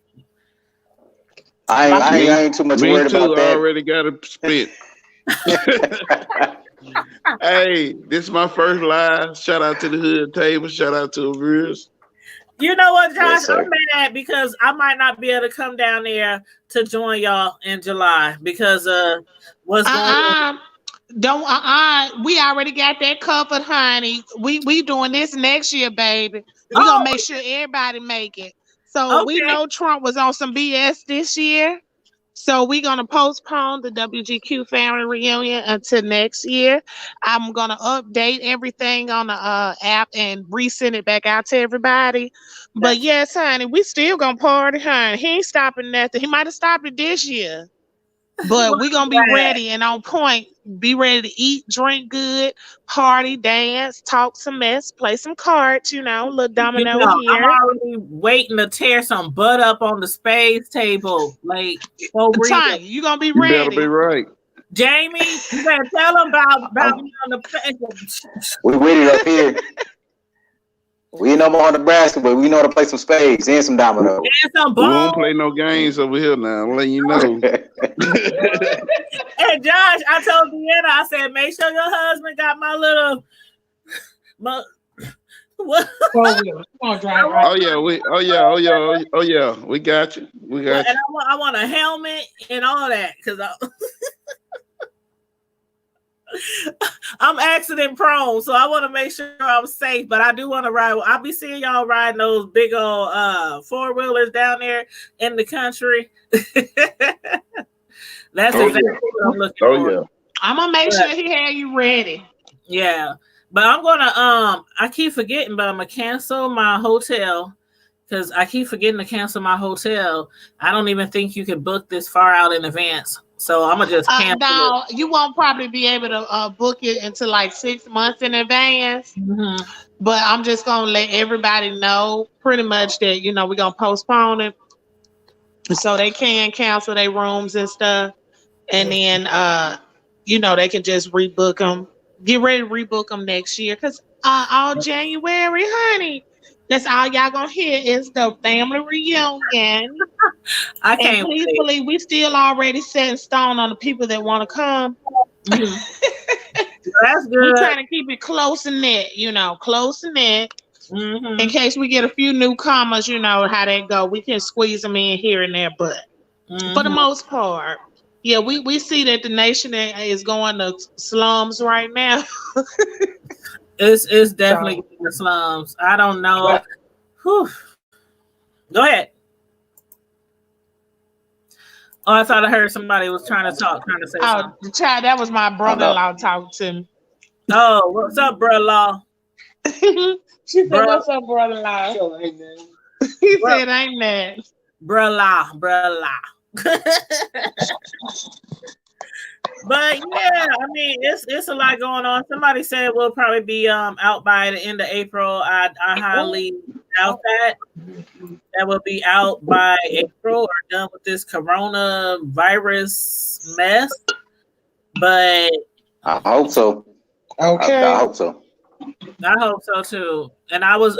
I ain't too much worried about that. I already got it spent. Hey, this is my first live. Shout out to the hood table. Shout out to the viewers. You know what, Josh? I'm mad because I might not be able to come down there to join y'all in July because what's going on. We already got that covered, honey. We doing this next year, baby. We're gonna make sure everybody make it. So we know Trump was on some BS this year. So we're gonna postpone the WGQ family reunion until next year. I'm gonna update everything on the app and resend it back out to everybody. But yes, honey, we still gonna party, honey. He ain't stopping nothing. He might have stopped it this year. But we're gonna be ready and on point. Be ready to eat, drink good, party, dance, talk some mess, play some cards, little domino here. I'm already waiting to tear some butt up on the spades table. Like, Time, you gonna be You ready. better be right. Jamie, you better tell them about me on the We waited up here. We know more on Nebraska, but we know how to play some spades and some dominoes. and some We won't balls. play no games over here now. I'm letting you know. Hey, Josh, I told Deanna, I said, make sure your husband got my little. What? Oh yeah, we got you. We got And you. I want a helmet and all that because I'm accident prone, so I want to make sure I'm safe. But I do want to ride. I'll be seeing y'all riding those big old 4-wheelers down there in the country. That's exactly what I'm looking for. Yeah. I'm gonna make sure he had you ready. Yeah, but I'm gonna I keep forgetting, but I'm gonna cancel my hotel because I keep forgetting to cancel my hotel. I don't even think you can book this far out in advance. So I'm gonna just cancel No, you won't probably be able to book it until like 6 months in advance. Mm-hmm. But I'm just gonna let everybody know pretty much that we're gonna postpone it, so they can cancel their rooms and stuff, and then they can just rebook them. Get ready to rebook them next year, cause all January, honey. That's all y'all gonna hear is the family reunion. I can't. And please believe we still already set in stone on the people that want to come. Mm-hmm. That's good. We're trying to keep it close and knit, close and knit. Mm-hmm. In case we get a few newcomers, how that go. We can squeeze them in here and there, but for the most part, yeah, we see that the nation is going to slums right now. It's definitely the slums. I don't know. Whew. Go ahead. Oh, I thought I heard somebody was trying to say something. The child, that was my brother-in-law talking to me. Oh, what's up, brother-in-law? She said, "What's up, brother-in-law?" He said, "Ain't that, brother-in-law." But yeah, I mean, it's a lot going on. Somebody said we'll probably be out by the end of April. I highly doubt that will be out by April or done with this coronavirus mess. But I hope so. Okay. I hope so. I hope so too. And I was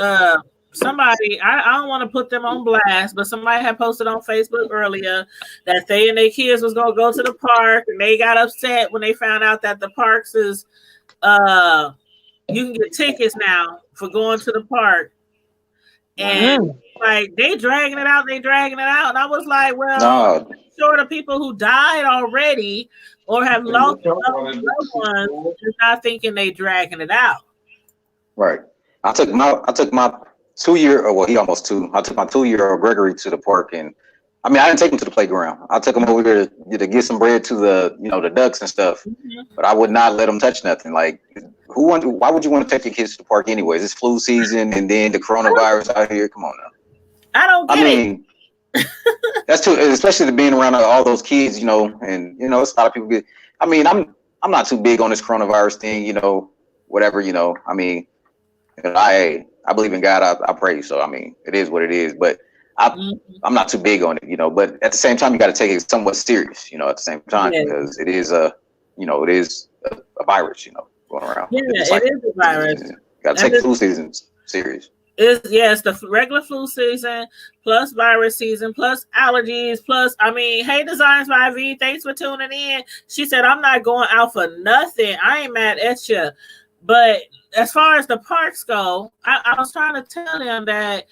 somebody, I don't want to put them on blast, but somebody had posted on Facebook earlier that they and their kids was gonna go to the park, and they got upset when they found out that the parks is you can get tickets now for going to the park. And like they dragging it out, and I was like, well, sure, the people who died already or have lost loved ones is not thinking they dragging it out. Right. I took my 2-year, well, he almost 2. I took my 2-year-old Gregory to the park, and I mean, I didn't take him to the playground. I took him over there to get some bread to the, the ducks and stuff. Mm-hmm. But I would not let him touch nothing. Like, why would you want to take your kids to the park anyways? It's flu season, and then the coronavirus out here. Come on now. I don't get it. That's too, especially to being around all those kids, and it's a lot of people get. I mean, I'm not too big on this coronavirus thing, whatever, I mean, I believe in God. I pray. So I mean, it is what it is. But I'm not too big on it, But at the same time, you got to take it somewhat serious, at the same time, because it is a virus, going around. Yeah, it is a virus. You got to take flu season serious. It's the regular flu season plus virus season plus allergies plus. I mean, hey, Designs by V, thanks for tuning in. She said, "I'm not going out for nothing. I ain't mad at you." But as far as the parks go, I was trying to tell them that,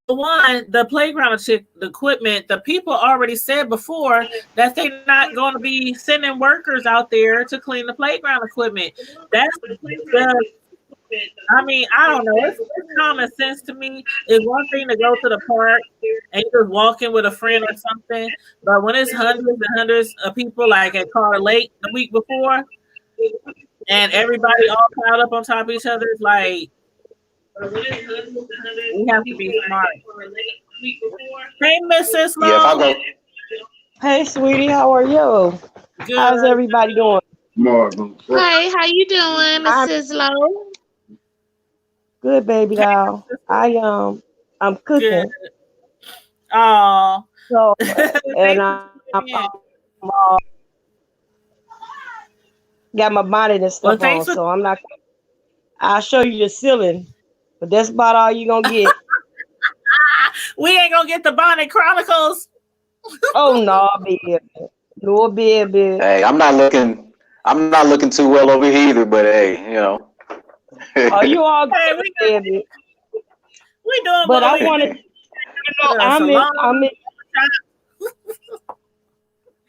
one, the playground equipment, the people already said before that they're not going to be sending workers out there to clean the playground equipment. That's I mean, I don't know. It's common sense to me. It's one thing to go to the park and you just walk in with a friend or something, but when it's hundreds and hundreds of people, like at Car Lake the week before, and everybody all piled up on top of each other, it's like we have to be smart. Hey, Mrs. Yeah, if I Long. go, Hey, sweetie, how are you? Good. How's everybody doing? Marvin. Hey, how you doing, I'm Mrs. Lowe? good, baby Hey, doll. I'm good. cooking. Oh, So, and thank you for I'm tuning in. got my bonnet and Well, stuff thanks on, for. so I'm not. I'll show you the ceiling, but that's about all you gonna get. We ain't gonna get the Bonnet Chronicles. Oh no, baby, no, baby. hey, I'm not looking too well over here either. But hey, you know. Are you all Hey, good, baby? we doing But what I we wanted, can. I'm in, Salon.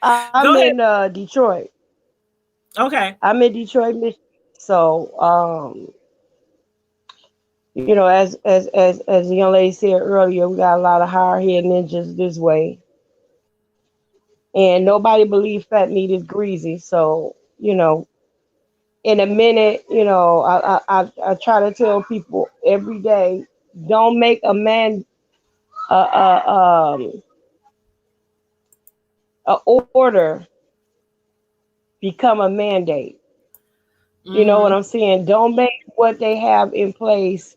I'm Go ahead. in Detroit. Okay. I'm in Detroit, Michigan. So, you know, as the young lady said earlier, we got a lot of hard-headed ninjas this way, and nobody believes fat meat is greasy. So, you know, in a minute, you know, I try to tell people every day, don't make a man a order become a mandate. You know what I'm saying? Don't make what they have in place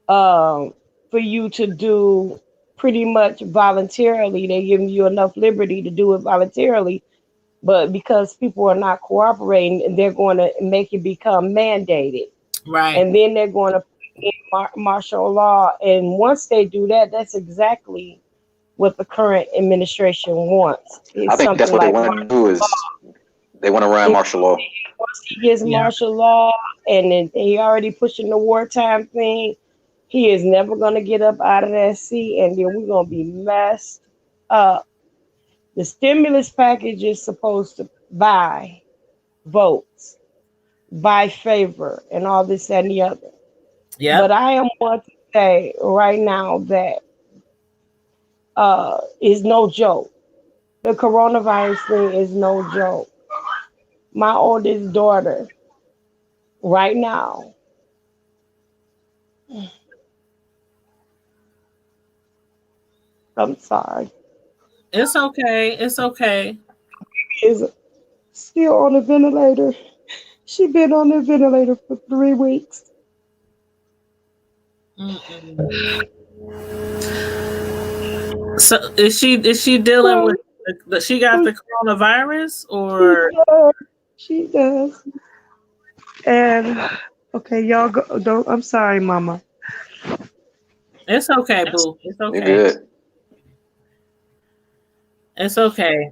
for you to do pretty much voluntarily. They're giving you enough liberty to do it voluntarily, but because people are not cooperating, they're going to make it become mandated. Right. And then they're going to put in martial law. And once they do that, that's exactly what the current administration wants. It's I think that's something what they like want to do is they want to run martial law. once he gets martial law, and then he already pushing the wartime thing, he is never going to get up out of that seat, and then we're going to be messed up. The stimulus package is supposed to buy votes, buy favor, and all this and the other. Yeah. But I am want to say right now that is no joke. The coronavirus thing is no joke. My oldest daughter, right now, I'm sorry, It's okay. It's okay. is still on the ventilator. She been on the ventilator for 3 weeks. So is she dealing with she got the coronavirus or She does. And okay, y'all go. Don't. I'm sorry, Mama. it's okay, boo. It's You're okay. good. It's okay.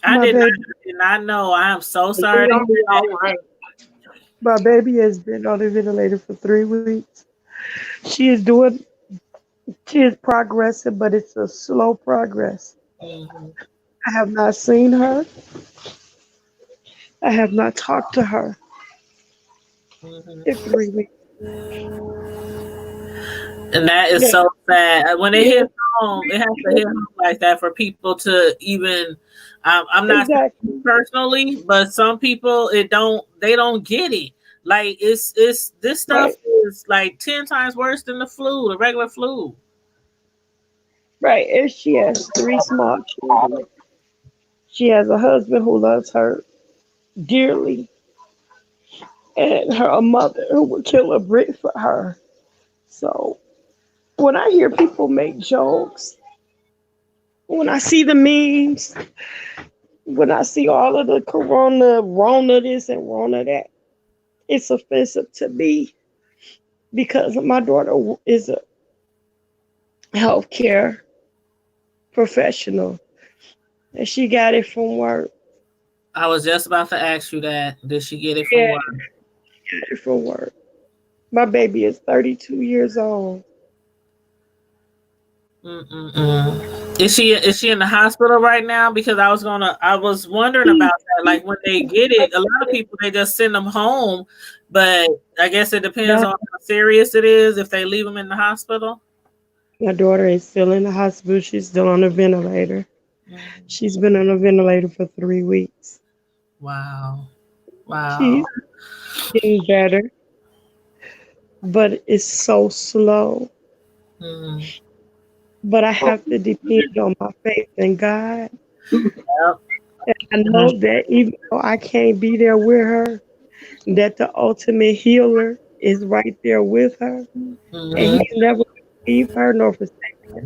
I My did baby, not know. I am so sorry. gonna be all right. My baby has been on the ventilator for 3 weeks. She is doing. She is progressing, but it's a slow progress. I have not seen her. I have not talked to her in 3 weeks. And that is so sad. When it hits home, it has to hit home like that for people to even. I'm not saying personally, but some people they don't get it. Like it's this stuff is like 10 times worse than the flu, the regular flu. Right, and she has 3 small children. She has a husband who loves her dearly, and her mother who would kill a brick for her. So when I hear people make jokes, when I see the memes, when I see all of the Rona this and Rona that, it's offensive to me because my daughter is a healthcare professional and she got it from work. I was just about to ask you that. Did she get it from work? She got it from work. My baby is 32 years old. Is she in the hospital right now? Because I was wondering about that. Like when they get it, a lot of people they just send them home But I guess it depends No, on how serious it is if they leave them in the hospital. my daughter is still in the hospital. She's still on a ventilator. She's been on a ventilator for 3 weeks. Wow. Wow. She's getting better, but it's so slow. Mm. But I have to depend on my faith in God. Yep. And I know that even though I can't be there with her, that the ultimate healer is right there with her. And Mhm. he's never going to leave her nor forsake her.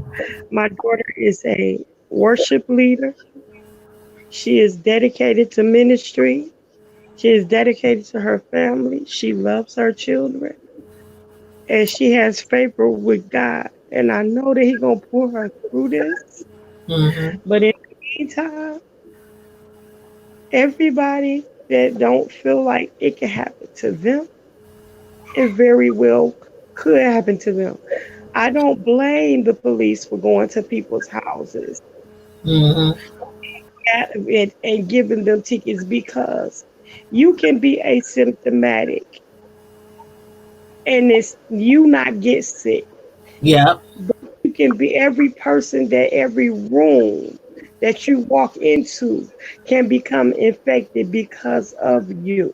My daughter is a worship leader. She is dedicated to ministry. She is dedicated to her family. She loves her children. And she has favor with God. And I know that He's going to pull her through this. Mhm. But in the meantime, everybody that don't feel like it can happen to them, it very well could happen to them. I don't blame the police for going to people's houses Mhm. and giving them tickets because you can be asymptomatic and it's you not get sick. Yep. You can be every person that every room that you walk into can become infected because of you.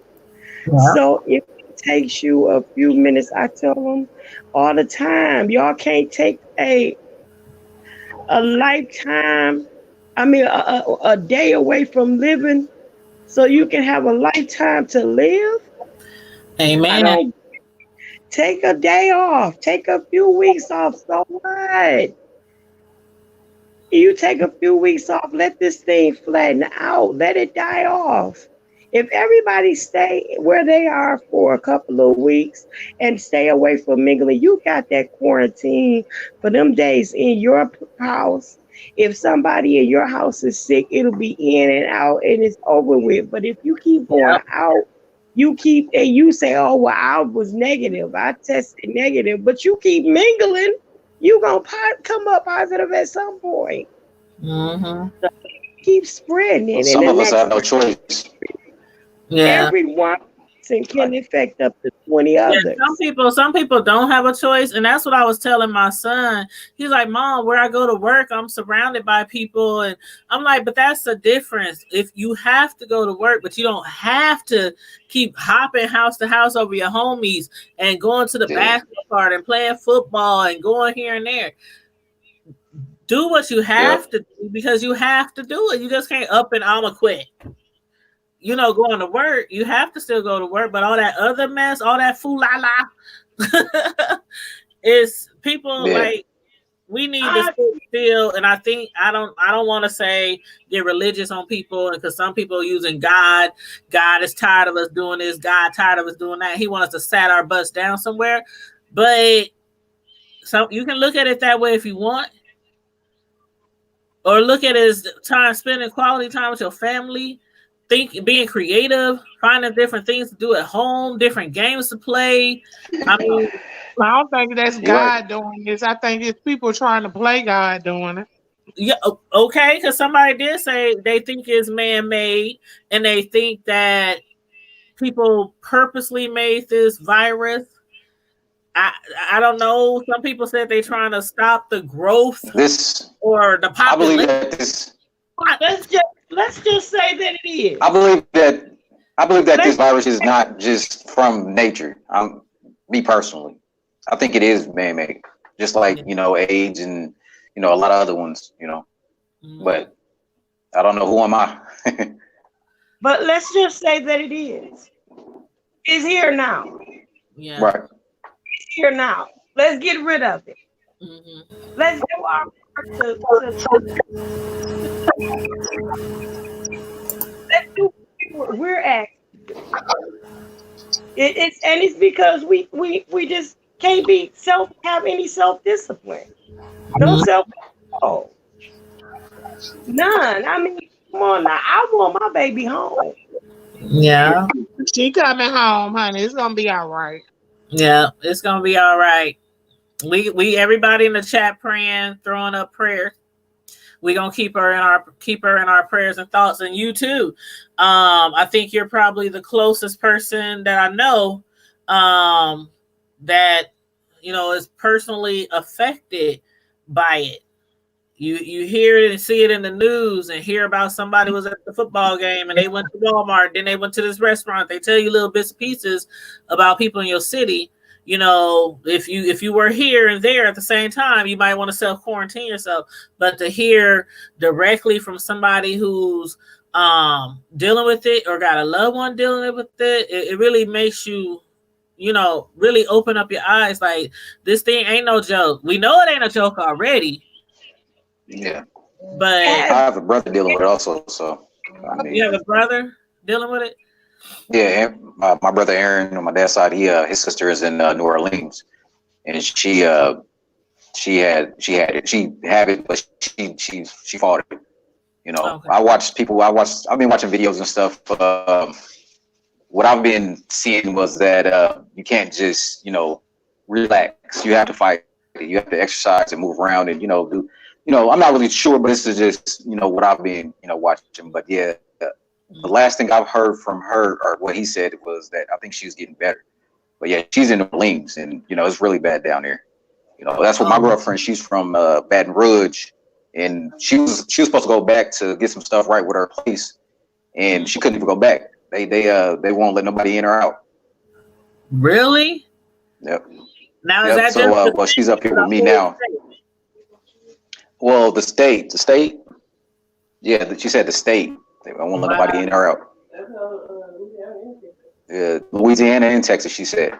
Yep. So if it takes you a few minutes, I tell them all the time, y'all can't take a lifetime, a day away from living so you can have a lifetime to live. I Amen. don't take a day off, take a few weeks off. So what? You take a few weeks off, let this thing flatten out, let it die off. If everybody stay where they are for a couple of weeks and stay away from mingling, you got that quarantine for them days in your house. If somebody in your house is sick, it'll be in and out and it's over with. But if you keep going Yep. out, you say, oh, well, I was negative. I tested negative, but you keep mingling, you gonna come up positive at some point. Mhm. So keep spreading it, and Some the of us next have no choice. Yeah. every one person can affect up to 20 Yeah, others. some people don't have a choice, and that's what I was telling my son. He's like, "Mom, where I go to work, I'm surrounded by people," and I'm like, "But that's the difference. If you have to go to work, but you don't have to keep hopping house to house over your homies and going to the Yeah. basketball court and playing football and going here and there. Do what you have Yep. to do because you have to do it. You just can't up and I'ma quit." Going to work, you have to still go to work, but all that other mess, all that fool-la-la, is people Yeah. like we need to sit still. And I think I don't want to say get religious on people, because some people are using God. God is tired of us doing this. God tired of us doing that. He wants us to sat our butts down somewhere. But so you can look at it that way if you want, or look at it as time spending quality time with your family, being creative, finding different things to do at home, different games to play. I mean, I don't think that's You're right. God doing this. I think it's people trying to play God doing it. yeah, okay, because somebody did say they think it's man-made, and they think that people purposely made this virus. I don't know. Some people said they're trying to stop the growth This, or the I believe population. that this, Let's just say that it is. I believe that this virus is not just from nature. Me personally, I think it is man-made, just like AIDS and a lot of other ones. But I don't know, who am I? But let's just say that it is. It's here now. Yeah. Right. It's here now. Let's get rid of it. Mm-hmm. Let's do our part to let's do what we're asking. It's because we just can't have any self-discipline. No self-control. None. I mean, come on now. I want my baby home. Yeah. She coming home, honey. It's gonna be all right. Yeah, it's gonna be all right. We everybody in the chat praying, throwing up prayers. We're gonna keep her in our prayers and thoughts, and you too. I think you're probably the closest person that I know that is personally affected by it. You hear it and see it in the news and hear about somebody was at the football game and they went to Walmart, then they went to this restaurant. They tell you little bits and pieces about people in your city. If you were here and there at the same time, you might want to self-quarantine yourself. But to hear directly from somebody who's dealing with it or got a loved one dealing with it, it really makes you really open up your eyes. Like, this thing ain't no joke. We know it ain't a joke already. Yeah. But I have a brother dealing with it also. So you have a brother dealing with it? Yeah, my brother Aaron on my dad's side, his sister is in New Orleans, and she had it, but she fought it. Okay. I've been watching videos and stuff. What I've been seeing was that you can't just relax. You have to fight. You have to exercise and move around and do. I'm not really sure, but this is just what I've been watching. But yeah, the last thing I've heard from her or what he said was that I think she was getting better. But yeah, she's in New Orleans, and it's really bad down there. That's what my girlfriend. She's from Baton Rouge, and she was supposed to go back to get some stuff right with her place, and she couldn't even go back. They won't let nobody in or out. Really? Yep. Now is that so? Well, she's up here with me now. Well, the state. Yeah, she said the state. They won't let nobody in or out. Yeah, Louisiana and Texas, she said.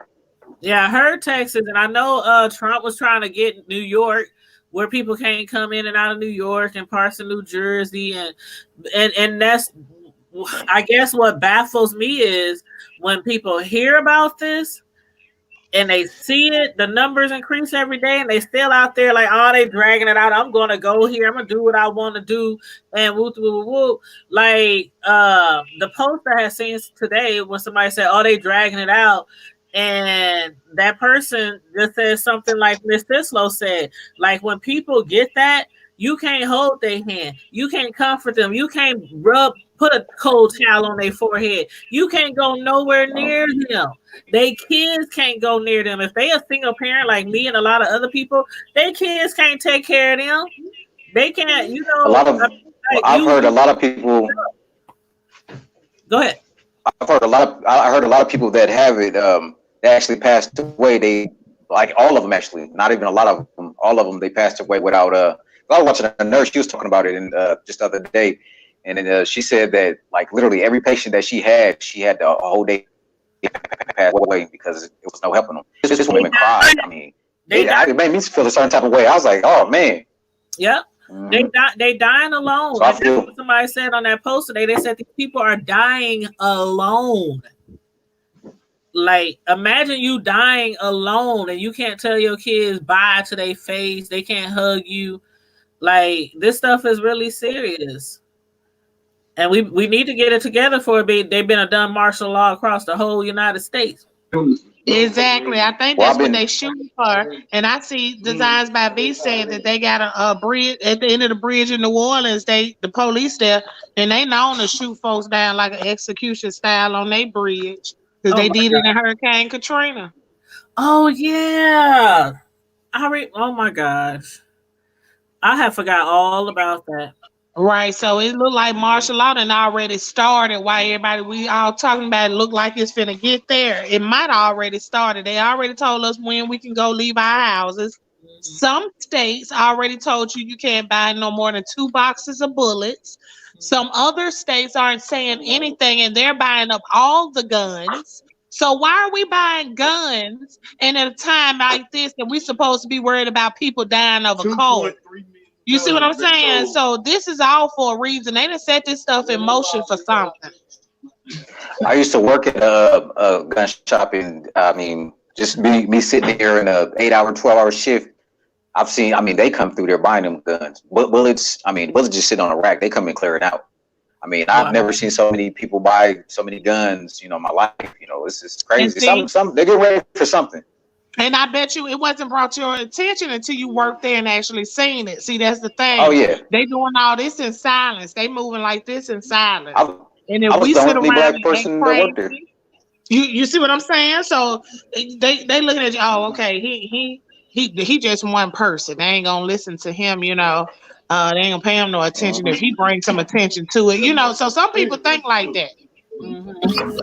Yeah, I heard Texas, and I know Trump was trying to get New York, where people can't come in and out of New York and parts of New Jersey, and that's, I guess, what baffles me is when people hear about this and they see it, the numbers increase every day, and they still out there like, oh, they dragging it out. I'm gonna go here. I'm gonna do what I want to do, and woo woo woo. Like the post I had seen today when somebody said, oh, they dragging it out, and that person just said something like Miss Tislow said, like, when people get that, you can't hold their hand, you can't comfort them, you can't put a cold towel on their forehead, you can't go nowhere near them. They kids can't go near them. If they a single parent like me and a lot of other people, they kids can't take care of them. They can't, I've heard a lot of people. Go ahead. I heard a lot of people that have it they actually passed away. They, like, all of them, actually, not even a lot of them, all of them, they passed away without I was watching a nurse, she was talking about it in just the other day, and then she said that, like, literally every patient that she had the whole day pass away because it was no helping them. This woman cried. I mean, it made me feel a certain type of way. I was like, oh man. Yep. They dying alone. So that's what somebody said on that post today. They said these people are dying alone. Like, imagine you dying alone and you can't tell your kids bye to their face. They can't hug you. Like, this stuff is really serious. And we need to get it together for it. They've been a done martial law across the whole United States. Exactly. I think that's what they shooting for. And I see Designs by V saying that they got a bridge at the end of the bridge in New Orleans. The police there, and they known to shoot folks down like an execution style on their bridge because they did it in Hurricane Katrina. Oh yeah, oh my gosh, I have forgot all about that. Right, so it looked like martial law done already started. Why we all talking about it look like it's finna get there. It might already started. They already told us when we can go leave our houses. Mm-hmm. Some states already told you can't buy no more than 2 boxes of bullets. Mm-hmm. Some other states aren't saying anything, and they're buying up all the guns. So why are we buying guns and at a time like this that we're supposed to be worried about people dying of a cold? You see what I'm saying? So this is all for a reason. They done set this stuff in motion for something. I used to work at a gun shop, and I mean, just me sitting there in a 8-hour, 12-hour shift. I've seen, they come through there buying them guns. Bullets just sit on a rack. They come and clear it out. I mean, I've never seen so many people buy so many guns, in my life. It's just crazy. They get ready for something. And I bet you it wasn't brought to your attention until you worked there and actually seen it. See, that's the thing. Oh, yeah. They doing all this in silence. They moving like this in silence. And if we sit around and act crazy, You see what I'm saying? So they looking at you. Oh, okay. He just one person. They ain't gonna listen to him. You know, they ain't gonna pay him no attention if he brings some attention to it. You know, so some people think like that.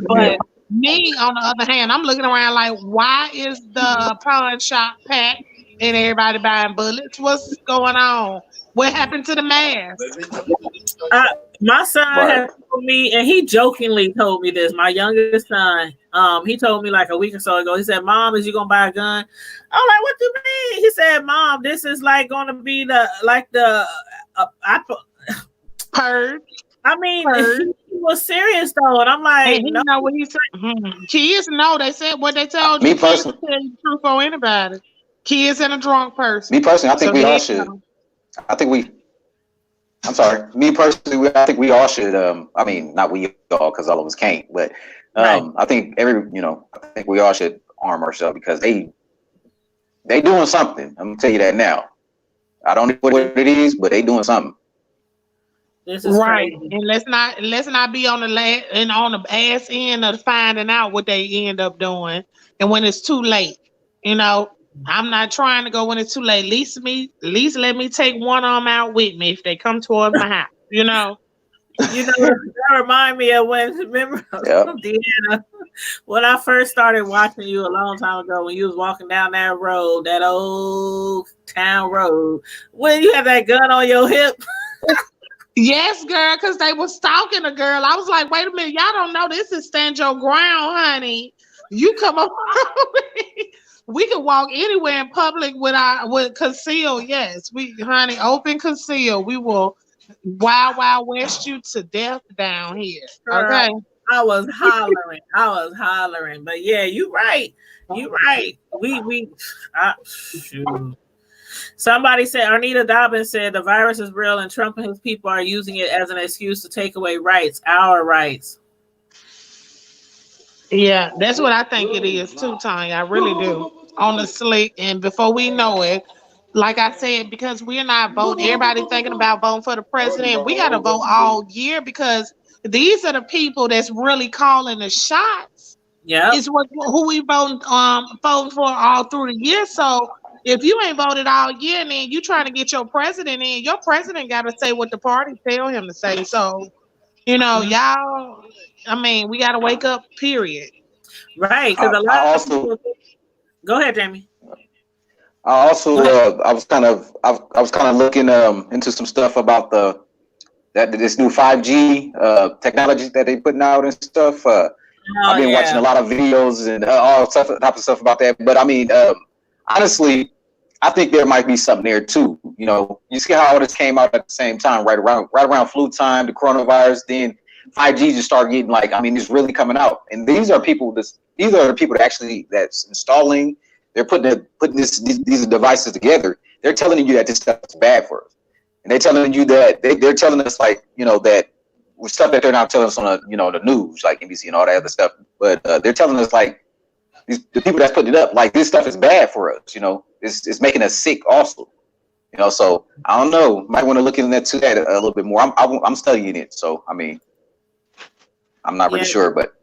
But me, on the other hand, I'm looking around like, why is the pawn shop packed and everybody buying bullets? What's going on? What happened to the mask? My son had told me, and he jokingly told me this. My youngest son, he told me like a week or so ago. He said, "Mom, is you gonna buy a gun?" I'm like, "What do you mean?" He said, "Mom, this is like gonna be the purge." I mean, he was serious though, and I'm like, and he no. know what he said. Kids know. They said what they told you. Me personally, kids tell you the truth for anybody. Kids and a drunk person. Me personally, I think we all should. I'm sorry. Me personally, I think we all should. I mean, not we all, because all of us can't. But I think I think we all should arm ourselves because they doing something. I'm gonna tell you that now. I don't know what it is, but they doing something. This is right, crazy. and let's not be on the ass end of finding out what they end up doing, and when it's too late, you know. I'm not trying to go when it's too late. At least let me take one arm out with me if they come towards my house. You know. That remind me of remember Deanna, when I first started watching you a long time ago when you was walking down that road, that old town road, when you had that gun on your hip. Yes, girl, because they were stalking a girl. I was like, wait a minute, y'all don't know this is stand your ground, honey. You come up. We can walk anywhere in public with conceal. Yes, honey, open conceal. We will wild west you to death down here. Okay. I was hollering. But yeah, you're right. Shoot. Somebody said, Arnita Dobbins said the virus is real and Trump and his people are using it as an excuse to take away rights, our rights. Yeah, that's what I think it is too, Tanya. I really do. On the slick, and before we know it, like I said, because we're not voting, everybody thinking about voting for the president. We got to vote all year because these are the people that's really calling the shots. Yeah, it's who we voting for all through the year. So if you ain't voted all year, then you trying to get your president in. Your president got to say what the party tell him to say. So y'all. I mean, we got to wake up. Period. Right, because a lot of people. Go ahead, Jamie. I also I was kind of looking into some stuff about this new 5G technology that they putting out and stuff. I've been watching a lot of videos and all type of stuff about that. But I mean, honestly, I think there might be something there too. You know, you see how all this came out at the same time, right around flu time, the coronavirus, then 5G just started getting it's really coming out. And these are the people that's installing. They're putting these devices together. They're telling you that this stuff is bad for us, and they're telling you that they're telling us that stuff that they're not telling us on the news, like NBC and all that other stuff. But they're telling us the people that's putting it up, this stuff is bad for us. It's making us sick also. So I don't know. Might want to look into that a little bit more. I'm studying it, so I mean, I'm not really sure, but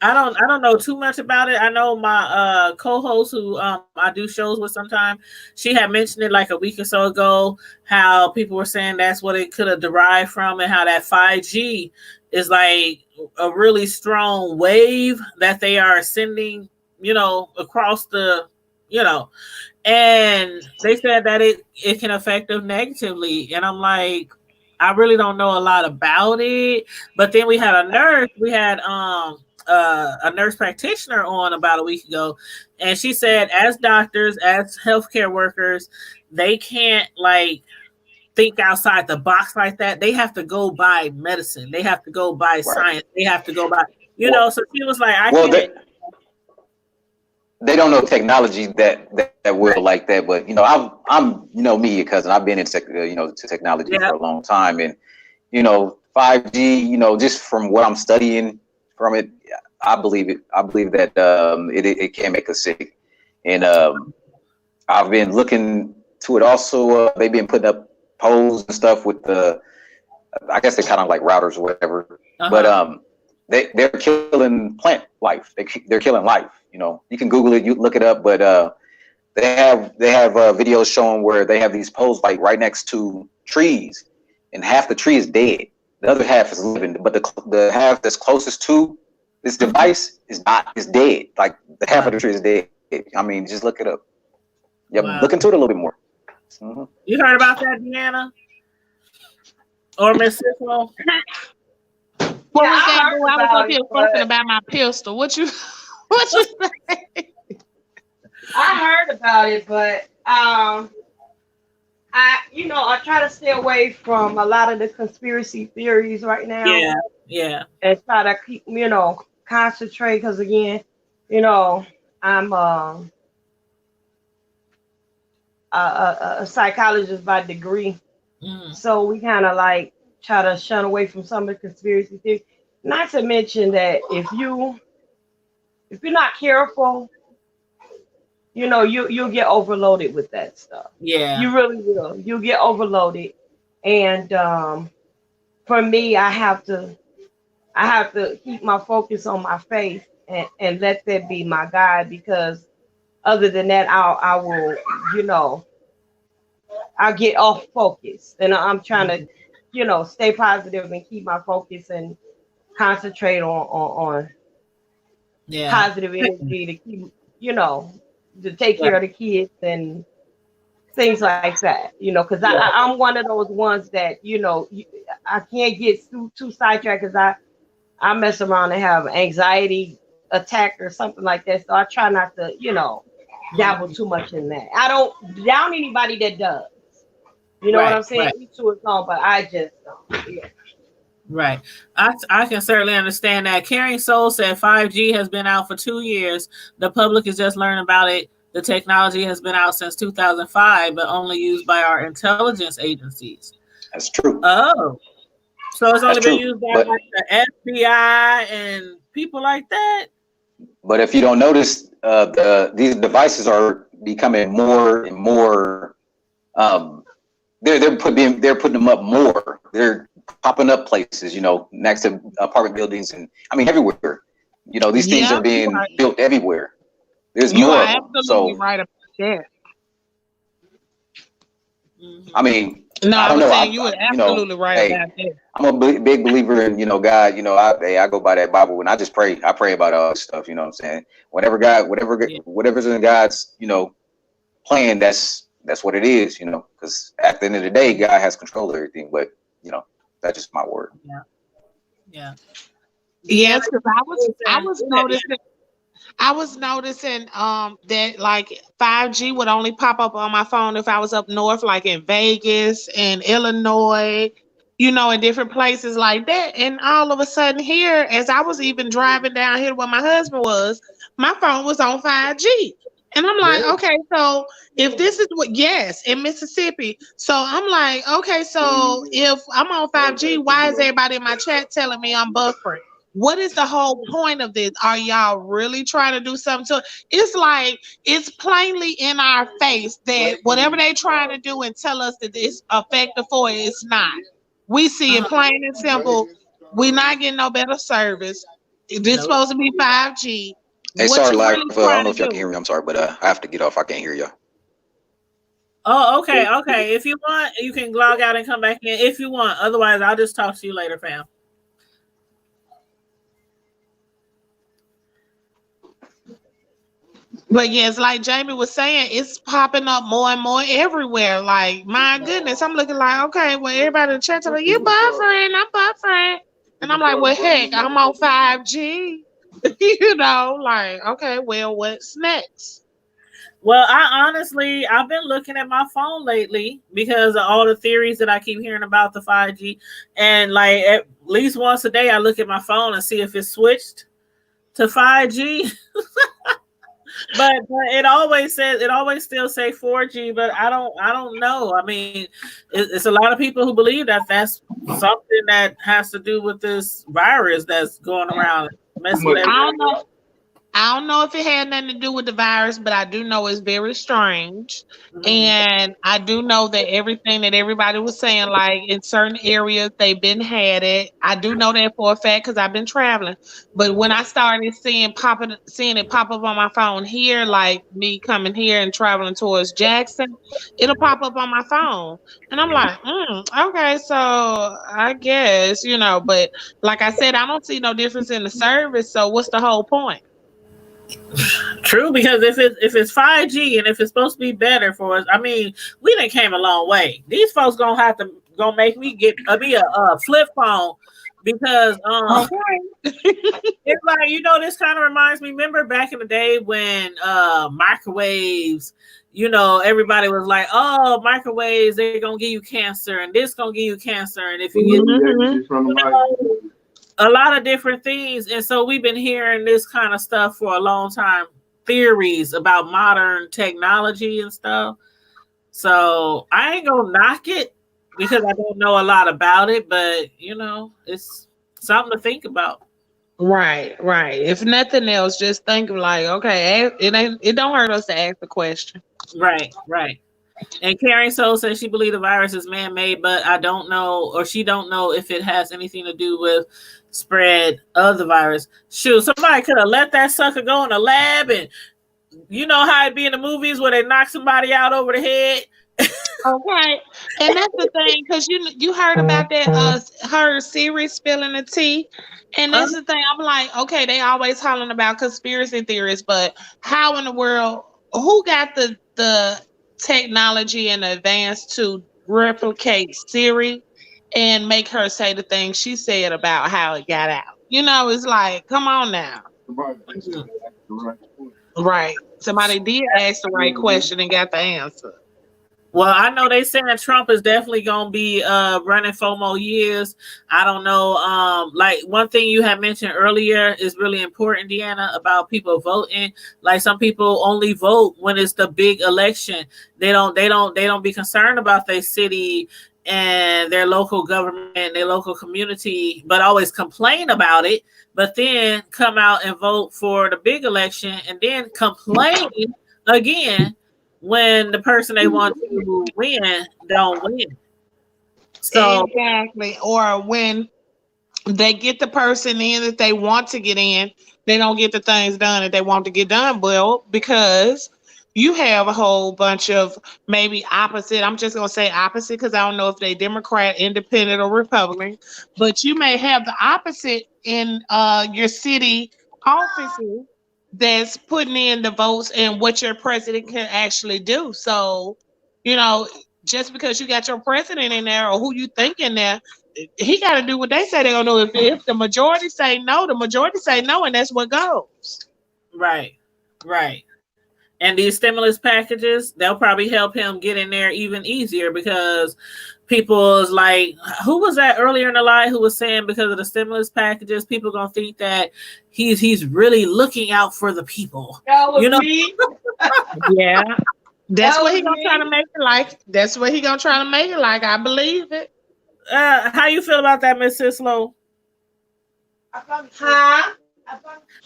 I don't know too much about it. I know my co-host who I do shows with sometimes, she had mentioned it like a week or so ago, how people were saying that's what it could have derived from, and how that 5G is like a really strong wave that they are sending, across the, and they said that it can affect them negatively. And I'm like, I really don't know a lot about it. But then we had a nurse practitioner on about a week ago, and she said as doctors, as healthcare workers, they can't think outside the box like that. They have to go by medicine. They have to go by science. They have to go by, so she was like, they don't know technology that will like that, but I'm me, your cousin. I've been in to technology for a long time, and 5G, just from what I'm studying from it, I believe it. I believe that it can make us sick, and I've been looking to it also. They've been putting up poles and stuff with I guess they're kind of like routers or whatever, but they're killing plant life. They're killing life. You know, you can Google it, you look it up, but they have videos showing where they have these poles like right next to trees, and half the tree is dead, the other half is living, but the half that's closest to this device is dead. Like the half of the tree is dead. I mean, just look it up. Yeah, look into it a little bit more. Mm-hmm. You heard about that, Deanna? Or Miss Cicero? What was that? I was up here fussing about my pistol. What you say? I heard about it, but I try to stay away from a lot of the conspiracy theories right now. Yeah. And try to keep, concentrate, because again, I'm a psychologist by degree. So we kind of like try to shun away from some of the conspiracy theories. Not to mention that if you're not careful, you'll get overloaded with that stuff. Yeah, you really will. You'll get overloaded, and for me, I have to keep my focus on my faith and let that be my guide, because other than that, I will, I'll get off focus, and I'm trying to, stay positive and keep my focus and concentrate on positive energy to keep, to take care of the kids and things like that, because I'm one of those ones that, I can't get too sidetracked, because I mess around and have anxiety attack or something like that. So I try not to, dabble too much in that. I don't down anybody that does. You know what I'm saying? Each to his own, but I just don't. Yeah. Right. I can certainly understand that. Caring Soul said 5G has been out for 2 years. The public is just learning about it. The technology has been out since 2005, but only used by our intelligence agencies. That's true. Oh. So it's only been used by like the FBI and people like that? But if you don't notice, these devices are becoming more and more. They're putting them up more. They're popping up places, next to apartment buildings, and I mean everywhere. These things are being built everywhere. There's more. You are absolutely right about that. I mean, no, I don't know. Saying you were absolutely right about that. I'm a big believer in, God. I go by that Bible, and I just pray. I pray about all this stuff. You know what I'm saying? Whatever's in God's, plan, that's what it is. Because at the end of the day, God has control of everything. But that's just my word. Yeah. Yes, because I was noticing that like 5G would only pop up on my phone if I was up north, like in Vegas and Illinois, in different places like that. And all of a sudden here, as I was even driving down here where my husband was, my phone was on 5G. And I'm like, okay, so if this is in Mississippi. So I'm like, okay, so if I'm on 5G, why is everybody in my chat telling me I'm buffering? What is the whole point of this? Are y'all really trying to do something to it? It's like, it's plainly in our face that whatever they trying to do and tell us that it's effective for it, it's not. We see it plain and simple. We're not getting no better service. This supposed to be 5G. Hey, sorry, live. I don't know if y'all can hear me. I'm sorry, but I have to get off. I can't hear y'all. Oh, okay. If you want, you can log out and come back in if you want. Otherwise, I'll just talk to you later, fam. But yes, like Jamie was saying, it's popping up more and more everywhere. Like, my goodness, I'm looking like, okay, well, everybody in the chat telling you buffering, I'm buffering. And I'm like, well, heck, I'm on 5G. Like, okay, well, what's next? Well, I've been looking at my phone lately because of all the theories that I keep hearing about the 5G. And like at least once a day, I look at my phone and see if it's switched to 5G. But it always still say 4G, but I don't know. I mean, it's a lot of people who believe that that's something that has to do with this virus that's going around messing with everything. I don't know if it had nothing to do with the virus, but I do know it's very strange. And I do know that everything that everybody was saying, like in certain areas, they've been had it. I do know that for a fact because I've been traveling. But when I started seeing it pop up on my phone here, like me coming here and traveling towards Jackson, it'll pop up on my phone. And I'm like, okay, so I guess, but like I said, I don't see no difference in the service. So what's the whole point? True, because if it's 5G and if it's supposed to be better for us, I mean, we done came a long way. These folks gonna make me get me a flip phone because it's like this kind of reminds me. Remember back in the day when microwaves, everybody was like, "Oh, microwaves, they're gonna give you cancer, and this gonna give you cancer, and if you get a lot of different things." And so we've been hearing this kind of stuff for a long time, theories about modern technology and stuff. So I ain't gonna knock it because I don't know a lot about it, but it's something to think about. Right. If nothing else, just think of like, okay, it don't hurt us to ask the question. Right. And Karen Soul says she believes the virus is man-made, but I don't know, or she don't know if it has anything to do with spread of the virus. Shoot, somebody could have let that sucker go in the lab, and you know how it be in the movies where they knock somebody out over the head. Okay, and that's the thing, because you heard about that her Siri spilling the tea, and that's the thing. I'm like, okay, they always hollering about conspiracy theories, but how in the world? Who got the technology and advance to replicate Siri and make her say the things she said about how it got out? It's like, come on now. Right. Somebody did ask the right question and got the answer. Well, I know they saying Trump is definitely going to be running 4 more years. I don't know. Like one thing you had mentioned earlier is really important, Deanna, about people voting. Like some people only vote when it's the big election. They don't be concerned about their city and their local government, their local community, but always complain about it. But then come out and vote for the big election and then complain again when the person they want to win don't win. So exactly. Or when they get the person in that they want to get in, they don't get the things done that they want to get done. Well, because you have a whole bunch of maybe opposite. I'm just going to say opposite because I don't know if they Democrat, Independent, or Republican. But you may have the opposite in your city offices that's putting in the votes and what your president can actually do. So, just because you got your president in there or who you think in there, he got to do what they say they're going to do. If the majority say no, the majority say no, and that's what goes. Right. And these stimulus packages, they'll probably help him get in there even easier because people's like, who was that earlier in the line who was saying because of the stimulus packages, people going to think that he's really looking out for the people. That was me. Yeah. That's what he going to try to make it like. That's what he going to try to make it like. I believe it. How you feel about that, Miss Sislo? Huh?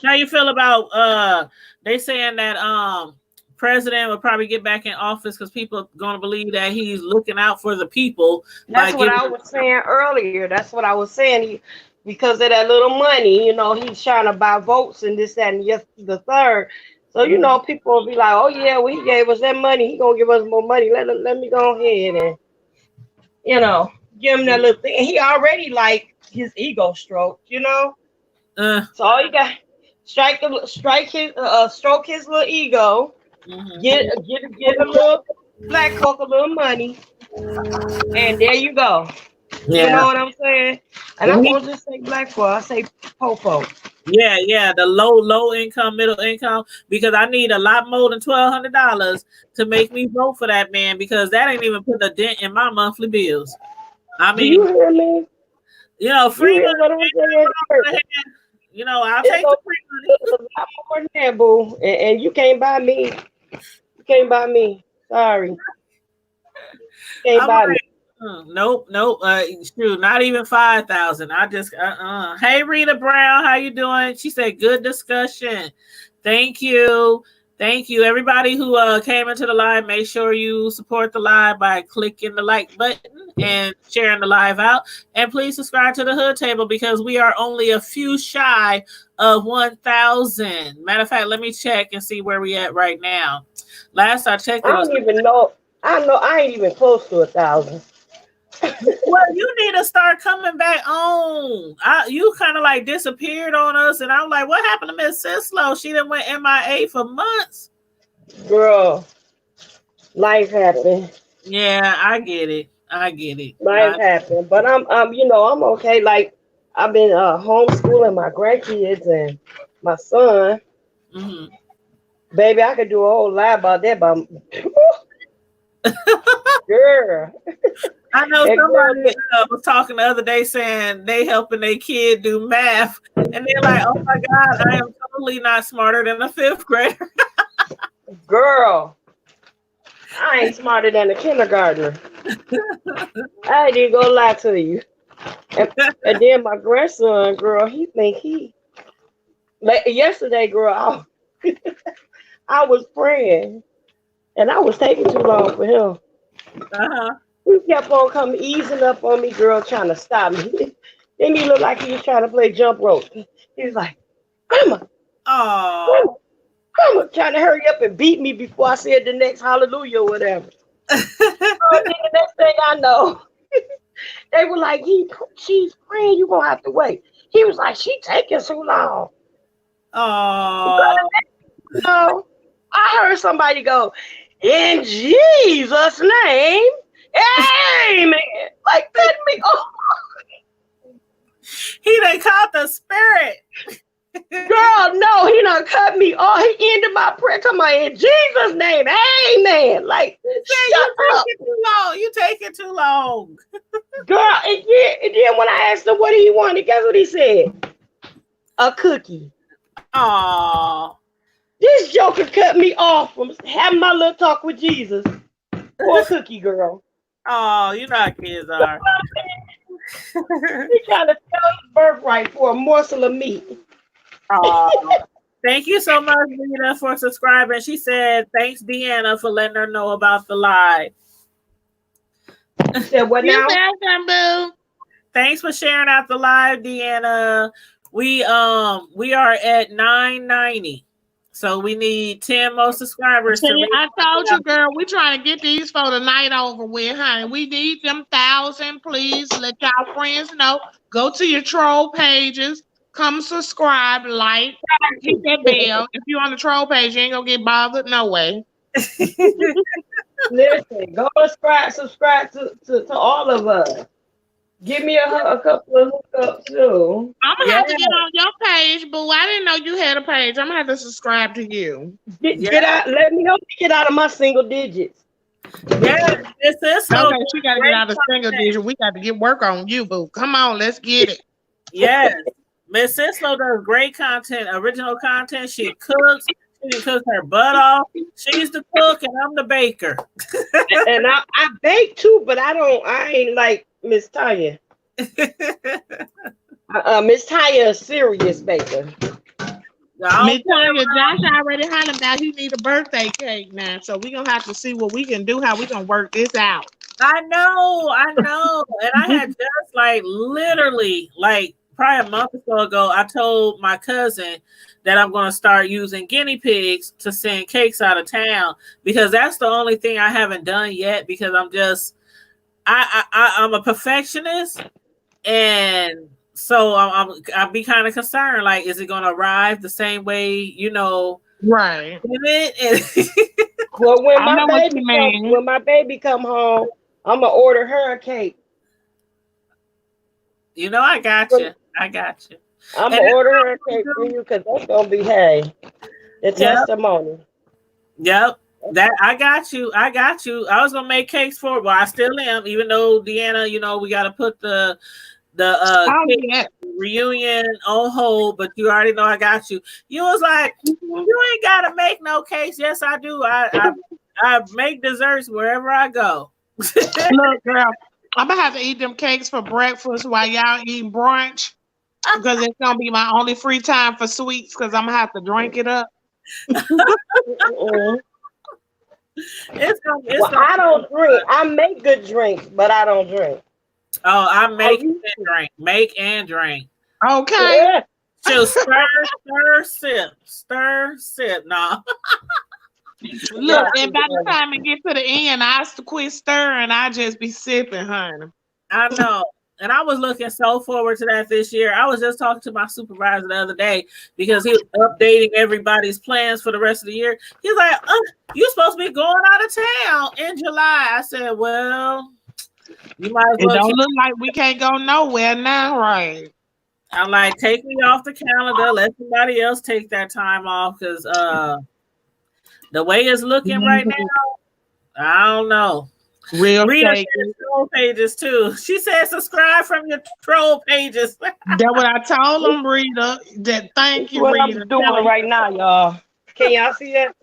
How you feel about they saying that president will probably get back in office because people are going to believe that he's looking out for the people. That's what I was saying earlier. That's what I was saying. Because of that little money, he's trying to buy votes and this, that, and the third. So, people will be like, oh, yeah, well, he gave us that money. He going to give us more money. Let me go ahead and, give him that little thing. He already like his ego stroked, So all you got, stroke his little ego. Get a little black folk a little money, and there you go. Yeah. You know what I'm saying? And I won't just say black folk, I say po-po. Yeah, the low income, middle income, because I need a lot more than $1,200 to make me vote for that man because that ain't even put a dent in my monthly bills. I mean, do you hear me? Free money. I'll take the free money. It's a lot more than that, boo. And you can't buy me. You can't buy me. Sorry. You can't buy me. Nope. Shoot, not even 5,000. I just Hey, Rita Brown, how you doing? She said, good discussion. Thank you. Thank you. Everybody who came into the live, make sure you support the live by clicking the like button and sharing the live out. And please subscribe to the Hood Table because we are only a few shy of 1,000. Matter of fact, let me check and see where we at right now. Last I checked, I don't even know. I ain't even close to 1,000. Well, you need to start coming back on. You kind of like disappeared on us, and I'm like, what happened to Miss Sislo? She done went MIA for months. Girl, life happened. Yeah, I get it. Life happened, but I'm I'm okay. Like I've been homeschooling my grandkids and my son. Mm-hmm. Baby, I could do a whole lot about that, but girl. I know somebody was talking the other day saying they helping their kid do math, and they're like, "Oh my God, I am totally not smarter than a 5th grader." Girl, I ain't smarter than a kindergartner. I ain't even gonna lie to you. And then my grandson, girl, he think like yesterday, girl, I was praying, and I was taking too long for him. He kept on coming, easing up on me, girl, trying to stop me. Then he looked like he was trying to play jump rope. He was like, Grandma, Grandma, trying to hurry up and beat me before I said the next hallelujah or whatever. Then the next thing I know, they were like, she's praying, you're going to have to wait. He was like, she taking too long. No, I heard somebody go, in Jesus' name, amen. Like, let me off. He done caught the spirit. Girl, no, he done cut me off. He ended my prayer. Come on, in Jesus' name, amen. Like, shut up. You take it too long. Girl, and then when I asked him what he wanted, guess what he said? A cookie. Aww. This joker cut me off from having my little talk with Jesus for a cookie, girl. Oh, you know how kids are. He trying to sell his birthright for a morsel of meat. Thank you so much, Rita, for subscribing. She said, thanks, Deanna, for letting her know about the live. Said, what now? Welcome, boo. Thanks for sharing out the live, Deanna. We are at 990. So we need 10 more subscribers. I told you, girl, we trying to get these for the night over with, honey. We need them 1,000. Please let y'all friends know. Go to your troll pages. Come subscribe, like, hit that bell. If you're on the troll page, you ain't gonna get bothered. No way. Listen, go subscribe to all of us. Give me a couple of hookups too. I'm gonna have to get on your page, boo. I didn't know you had a page. I'm gonna have to subscribe to you. Get out. Let me help you get out of my single digits. Yeah, this okay. She got to get out of single digits. We got to get work on you, boo. Come on, let's get it. Yes, Miss Sislo does great content, original content. She cooks. She can cook her butt off. She's the cook, and I'm the baker. And I bake too, but I ain't like Miss Tanya. Miss Tanya is a serious baker. Miss Tanya, Josh already hollering about he need a birthday cake now, so we gonna have to see what we can do, how we gonna work this out. I know, and I had just literally probably a month or so ago, I told my cousin that I'm going to start using guinea pigs to send cakes out of town because that's the only thing I haven't done yet because I'm a perfectionist, and so I'll be kind of concerned. Like, is it going to arrive the same way, right? Well, when my baby come home, I'm gonna order her a cake. I got you. I'm gonna order her a cake for you because that's gonna be the testimony. Yep. That I got you. I was gonna make cakes for it, but I still am, even though Deanna, we gotta put the reunion on hold, but you already know I got you. You was like, you ain't gotta make no cakes. Yes, I do. I make desserts wherever I go. Look, girl, I'm gonna have to eat them cakes for breakfast while y'all eating brunch because it's gonna be my only free time for sweets because I'm gonna have to drink it up. I don't drink. I make good drinks, but I don't drink. Oh, I make and drink. Make and drink. Okay. So stir, sip. No. Look, and by the time it get to the end, I quit stirring. I just be sipping, honey. I know. And I was looking so forward to that this year. I was just talking to my supervisor the other day because he was updating everybody's plans for the rest of the year. He's like, you're supposed to be going out of town in July. I said, well, you might as well. It don't look like we can't go nowhere now, right? I'm like, take me off the calendar. Let somebody else take that time off because the way it's looking right now, I don't know. Rita shares troll pages too. She said, subscribe from your troll pages. That's what I told them, Rita. That thank you, what Rita. I'm doing right now, y'all. Can y'all see that?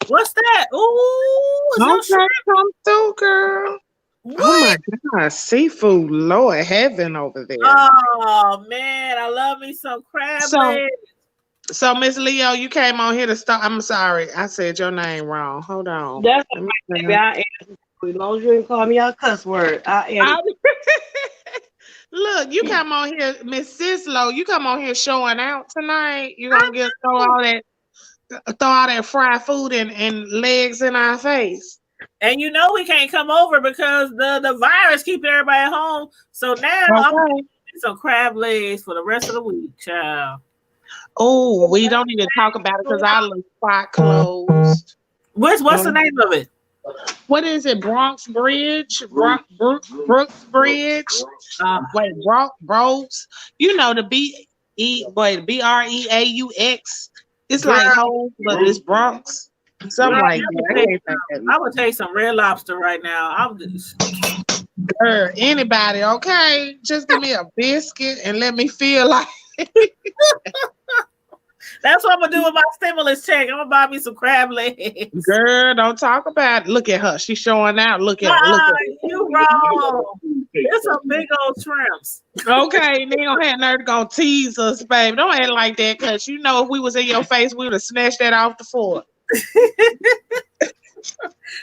What's that? Ooh, okay, come through, girl. What? Oh my God, seafood, Lord heaven over there. Oh man, I love me some crab legs. So Miss Leo, you came on here to start. I'm sorry, I said your name wrong. Hold on. That's okay, baby. I am. As long as you didn't call me a cuss word, I am. Look, you come on here, Miss Sislo. You come on here showing out tonight. You gonna throw all that fried food and legs in our face. And you know we can't come over because the virus keeping everybody at home. So now I'm gonna eat some crab legs for the rest of the week, child. Oh, we don't even talk about it because our little spot closed. What's the name of it? What is it? Bronx Bridge? Brooks Bridge? Wait, Bros? You know the BREAUX. It's like home, but it's Bronx. Something like that. I would take some Red Lobster right now. I'm just anybody, okay? Just give me a biscuit and let me feel like That's what I'm gonna do with my stimulus check. I'm gonna buy me some crab legs. Girl, don't talk about it. Look at her. She's showing out. Look at her. You wrong. It's some big old shrimps. Okay, they don't have nerve gonna tease us, baby. Don't act like that, cause you know if we was in your face, we would have snatched that off the fork.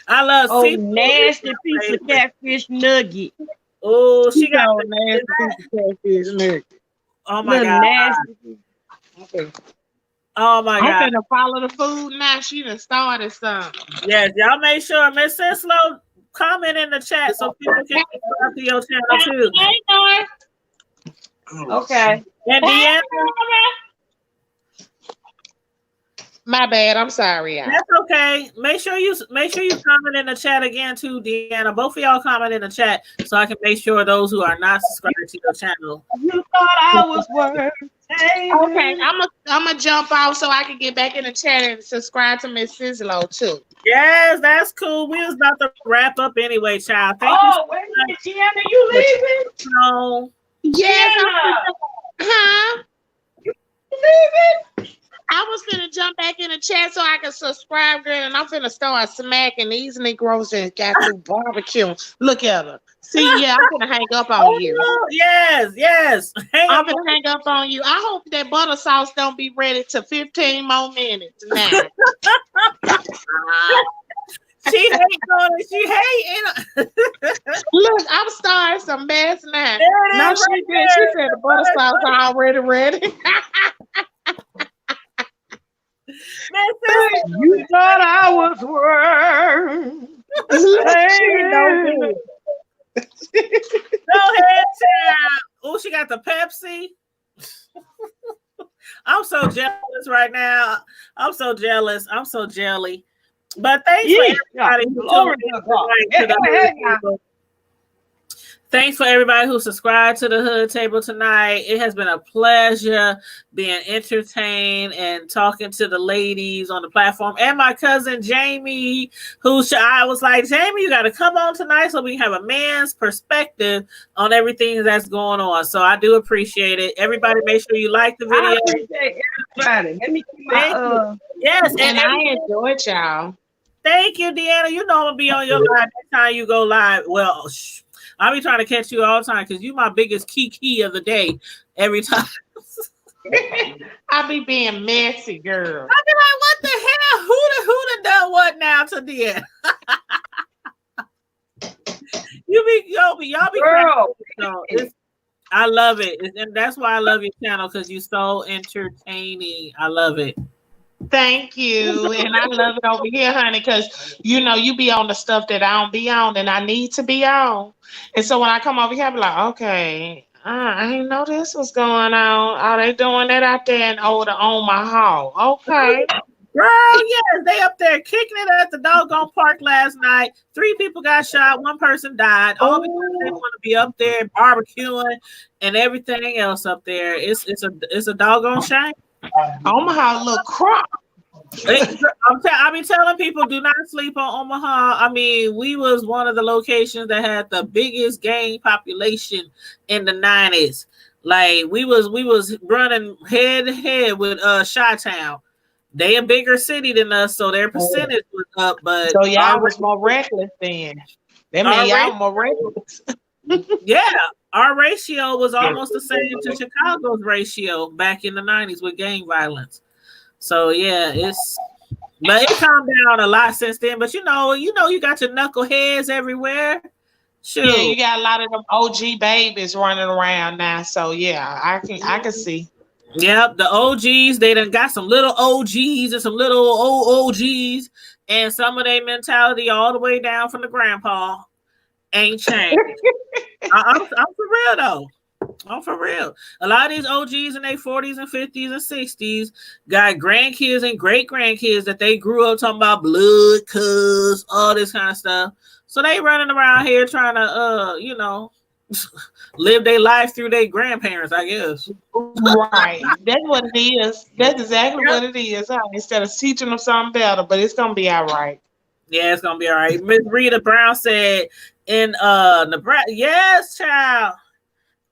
I love seafood. Nasty piece of catfish nugget. Oh, she got a nasty piece of catfish nugget. Oh my God. Nasty. Okay. Oh my God. I'm gonna follow the food now. She done started something. Yes, y'all make sure Miss Sislo comment in the chat so people can subscribe to your channel too. Okay. And Deanna. My bad. I'm sorry. Y'all. That's okay. Make sure you comment in the chat again too, Deanna. Both of y'all comment in the chat so I can make sure those who are not subscribed to your channel. You thought I was worth. Okay, I'm gonna jump off so I can get back in the chat and subscribe to Miss Sislo too. Yes, that's cool. We was about to wrap up anyway, child. Thank you. Wait a minute, Gianna, you leaving? No. Yes. Huh? You leaving? I was finna jump back in the chat so I can subscribe, girl, and I'm finna start smacking these Negroes that got through barbecue. Look at her. See, yeah, I'm gonna hang up on you. Yes. I'm gonna hang up on you. I hope that butter sauce don't be ready to 15 more minutes now. She hating. Look, I'm starting some mess now. No, she did. She said the butter sauce already ready. You thought I was worth. Go ahead, child. Oh, she got the Pepsi. I'm so jealous right now. I'm so jealous. I'm so jelly. But thanks for everybody who Thanks for everybody who subscribed to the Hood Table tonight. It has been a pleasure being entertained and talking to the ladies on the platform. And my cousin Jamie, I was like, Jamie, you got to come on tonight so we can have a man's perspective on everything that's going on. So I do appreciate it. Everybody, make sure you like the video. I appreciate everybody. Let me keep my, Yes, and I enjoyed y'all. Thank you, Deanna. You know I'm going to be on your live next time you go live. Well, I'll be trying to catch you all the time because you my biggest key of the day every time. I be being messy, girl. I be like, what the done what now to Deanna? Y'all be Girl. I love it. And that's why I love your channel, because you're so entertaining. I love it. Thank you. And I love it over here, honey, because you be on the stuff that I don't be on and I need to be on. And so when I come over here, I be like, okay, I didn't know this was going on. Are they doing that out there in old Omaha? Okay. Girl, yes, they up there kicking it at the doggone park last night. 3 people got shot, 1 person died. All because they want to be up there barbecuing and everything else up there. It's a doggone shame. Omaha look crop. I be telling people, do not sleep on Omaha. I mean, we was one of the locations that had the biggest gang population in the 90s. Like we was running head to head with Chi-Town. They a bigger city than us, so their percentage was up. But so y'all was more reckless then. That mean y'all more reckless. Yeah, our ratio was almost the same to Chicago's ratio back in the 90s with gang violence. So yeah, but it calmed down a lot since then. But you got your knuckleheads everywhere. Shoot. Yeah, you got a lot of them OG babies running around now. So yeah, I can see. Yep, the OGs, they done got some little OGs and some little old OGs, and some of their mentality all the way down from the grandpa ain't changed. I'm for real though. I'm for real. A lot of these OGs in their 40s and 50s and 60s got grandkids and great grandkids that they grew up talking about blood, cuz, all this kind of stuff. So they running around here trying to live their life through their grandparents, I guess. Right. That's what it is. That's exactly what it is. Huh? Instead of teaching them something better, but it's gonna be all right. Yeah, it's gonna be all right. Miss Rita Brown said in Nebraska. Yes, child.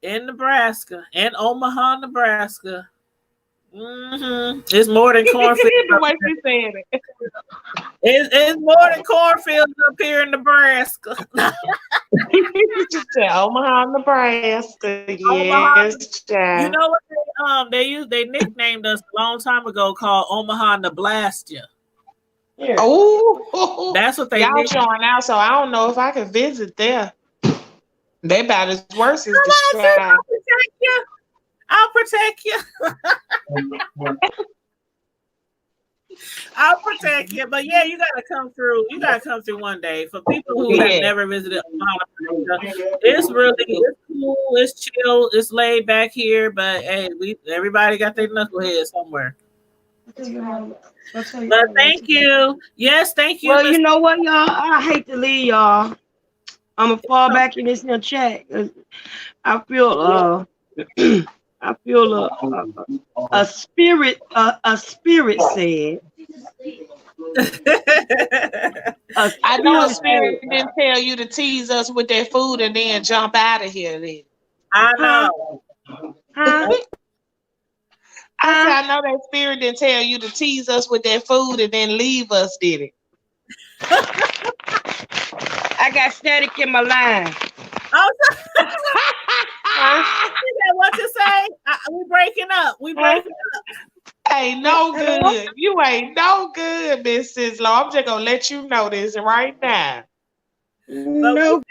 In Nebraska. In Omaha, Nebraska. It's more than cornfields. The way she said it. It's more than cornfields up here in Nebraska. Just say Omaha, Nebraska. Yes, child. You know what they nicknamed us a long time ago, called Omaha, Nebraska. Yeah. Oh, that's what they y'all showing out. So I don't know if I can visit there. They about as worse as the Stroud. I'll protect you. I'll protect you. But yeah, you gotta come through. You gotta come through one day. For people who have never visited Omaha, it's cool, it's chill, it's laid back here. But hey, everybody got their knuckleheads somewhere. But thank you. Yes, thank you. Well, you know what, y'all? I hate to leave y'all. I'm gonna fall back in this new chat. I feel a spirit said. I know a spirit didn't tell you to tease us with that food and then jump out of here. Then I know. I know that spirit didn't tell you to tease us with that food and then leave us, did it? I got static in my line. What you say? We breaking up. Ain't no good. You ain't no good, Miss Sislo. I'm just gonna let you know this right now. But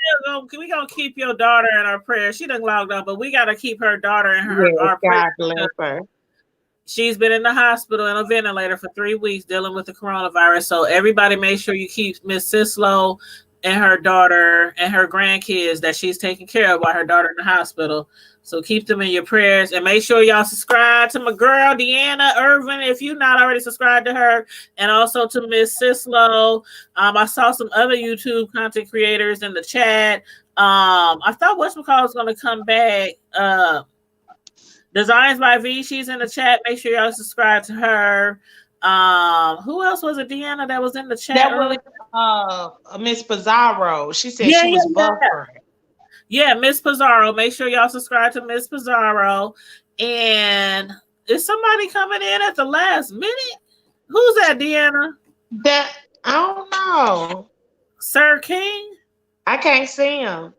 we gonna keep your daughter in our prayers. She done logged up, but we gotta keep her daughter in our prayers. God bless her. She's been in the hospital in a ventilator for 3 weeks dealing with the coronavirus. So everybody make sure you keep Miss Sislo and her daughter and her grandkids that she's taking care of while her daughter in the hospital. So keep them in your prayers and make sure y'all subscribe to my girl, Deanna Irvin, if you're not already subscribed to her, and also to Miss Sislo. I saw some other YouTube content creators in the chat. I thought whatchamacallit was going to come back. Designs by V, she's in the chat. Make sure y'all subscribe to her. Who else was it, Deanna, that was in the chat? That was Miss Pizarro. She said she was buffering. Yeah, Miss Pizarro. Make sure y'all subscribe to Miss Pizarro. And is somebody coming in at the last minute? Who's that, Deanna? That I don't know. Sir King? I can't see him.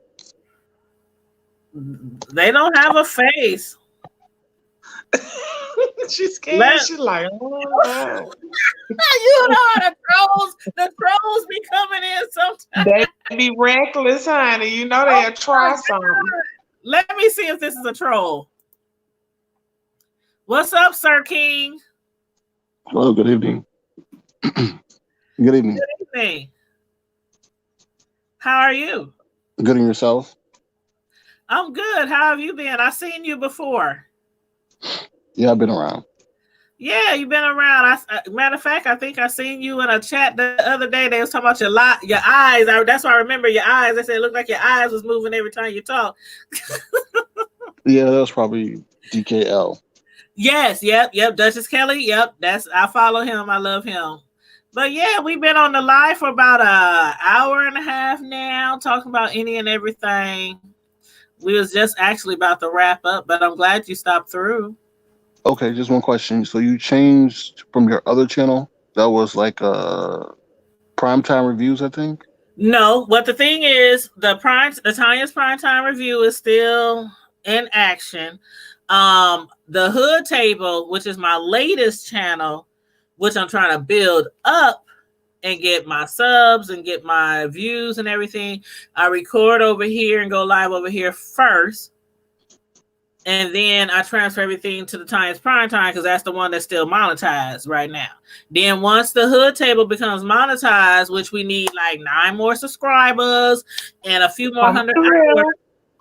They don't have a face. She's scared. She's like, oh. You know the trolls be coming in sometimes. They be reckless, honey. You know they'll try something. Let me see if this is a troll. What's up, Sir King? Hello, good evening. Good evening. Good evening. How are you? Good, and yourself? I'm good. How have you been? I've seen you before. Yeah, I've been around. Yeah, you've been around. Matter of fact, I think I seen you in a chat the other day. They was talking about your eyes. That's why I remember your eyes. They said it looked like your eyes was moving every time you talk. Yeah, that was probably DKL. Yes, yep. Duchess Kelly, yep. I follow him. I love him. But yeah, we've been on the live for about an hour and a half now, talking about any and everything. We was just actually about to wrap up, but I'm glad you stopped through. Okay, just one question. So you changed from your other channel? That was like primetime reviews, I think? No, what the thing is, the Tanya's Primetime Review is still in action. The Hood Table, which is my latest channel, which I'm trying to build up and get my subs and get my views and everything. I record over here and go live over here first. And then I transfer everything to the Times Primetime because that's the one that's still monetized right now. Then once the Hood Table becomes monetized, which we need like 9 more subscribers and a few more hundred hours,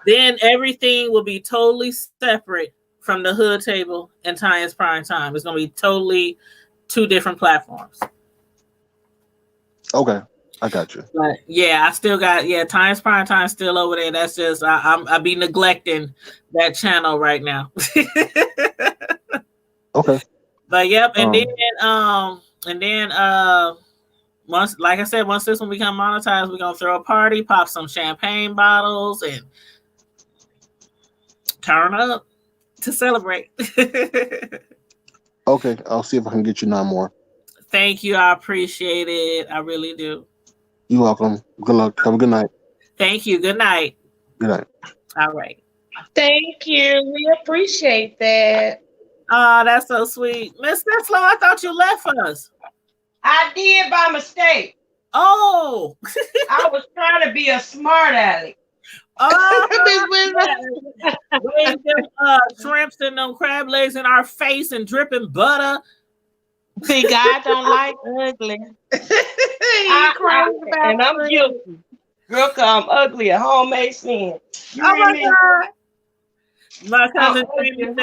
then everything will be totally separate from the Hood Table and Times Primetime. It's going to be totally 2 different platforms. Okay, I got you. But yeah, I still got Times Primetime still over there. That's just I be neglecting that channel right now. Okay. But yep, and then once, like I said, once this one become monetized, we're gonna throw a party, pop some champagne bottles, and turn up to celebrate. Okay, I'll see if I can get you 9 more. Thank you. I appreciate it. I really do. You're welcome. Good luck. Have a good night. Thank you. Good night. Good night. All right. Thank you. We appreciate that. Oh, that's so sweet. Miss Sislo, I thought you left us. I did by mistake. Oh. I was trying to be a smart aleck. Wave them shrimps and them crab legs in our face and dripping butter. See, God don't like ugly. And I'm guilty. Girl, I'm ugly at homemade sin. Oh my God. My cousin Dreamy said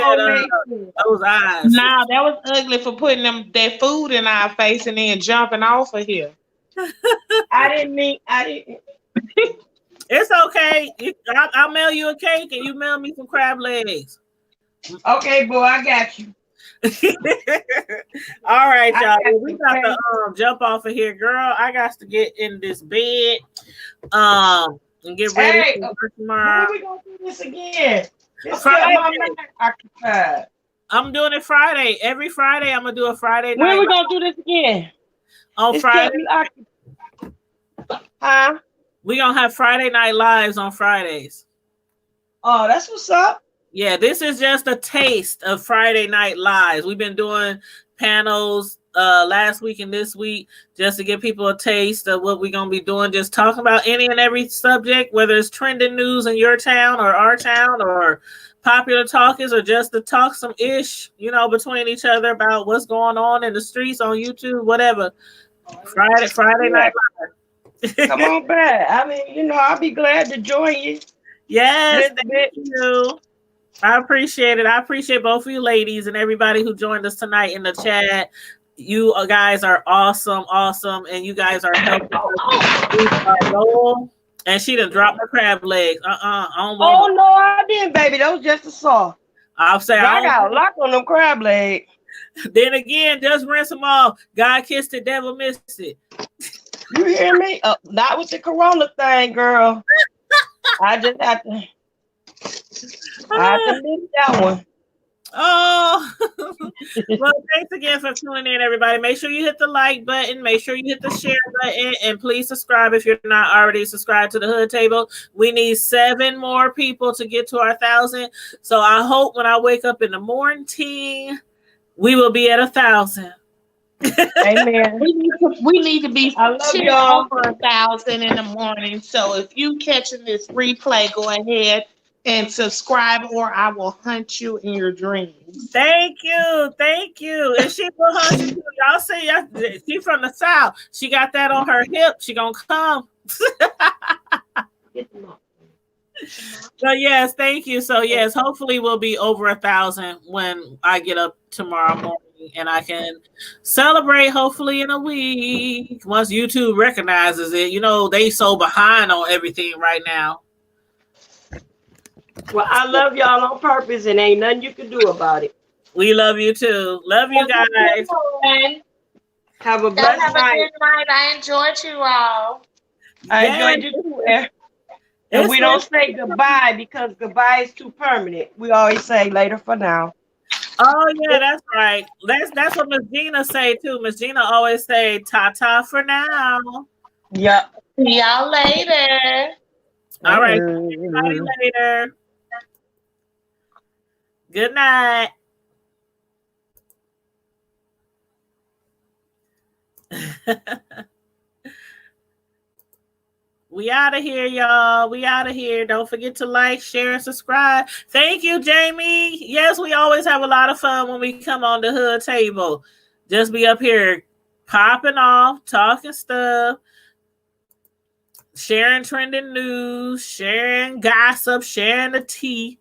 those eyes. Nah, that was ugly for putting that food in our face and then jumping off of here. I didn't. It's okay. I'll mail you a cake and you mail me some crab legs. Okay, boy, I got you. All right, y'all. We got to jump off of here, girl. I got to get in this bed and get ready for work tomorrow. When are we gonna do this again? Friday. My mind occupied. I'm doing it Friday. Every Friday, I'm gonna do a Friday night. When are we gonna do this again? On Friday. Huh? We're gonna have Friday night lives on Fridays. Oh, that's what's up. Yeah, this is just a taste of Friday night lives. We've been doing panels last week and this week just to give people a taste of what we're gonna be doing, just talking about any and every subject, whether it's trending news in your town or our town or popular talkers, or just to talk some ish, between each other about what's going on in the streets, on YouTube, whatever. Friday night live. Come on back. I mean, I'll be glad to join you. Yes, thank you. I appreciate it. I appreciate both of you ladies and everybody who joined us tonight in the chat. You guys are awesome, and you guys are helping us reach our goal. And she done dropped the crab legs. I don't want no, I didn't, baby. That was just a saw. I'll say I got a lock on them crab legs. Then again, just rinse them off. God kissed it, devil missed it. You hear me? Not with the corona thing, girl. I just have to miss that one. Oh, well, thanks again for tuning in, everybody. Make sure you hit the like button. Make sure you hit the share button. And please subscribe if you're not already subscribed to the Hood Table. We need 7 more people to get to our 1,000. So I hope when I wake up in the morning, We will be at 1,000. Amen. We need to be I love sitting y'all. over 1,000 in the morning. So if you catching this replay, go ahead and subscribe, or I will hunt you in your dreams. Thank you. And she will hunt you too. Y'all see, she from the South. She got that on her hip. She gonna come. So yes, thank you. So yes, hopefully we'll be over 1,000 when I get up tomorrow morning, and I can celebrate hopefully in a week once YouTube recognizes it. You know, they so behind on everything right now. Well, I love y'all on purpose, and ain't nothing you can do about it. We love you too. Love you guys. Have a blessed Have a night. good night. I enjoyed you all. I Yes. enjoyed you too. And we don't say goodbye because goodbye is too permanent. We always say later for now. Oh yeah, that's right. That's what Miss Gina say too. Miss Gina always say ta-ta for now. Yeah. See y'all later. All right. See everybody later. Good night. We out of here, y'all. We out of here. Don't forget to like, share, and subscribe. Thank you, Jamie. Yes, we always have a lot of fun when we come on the hood table. Just be up here popping off, talking stuff, sharing trending news, sharing gossip, sharing the tea.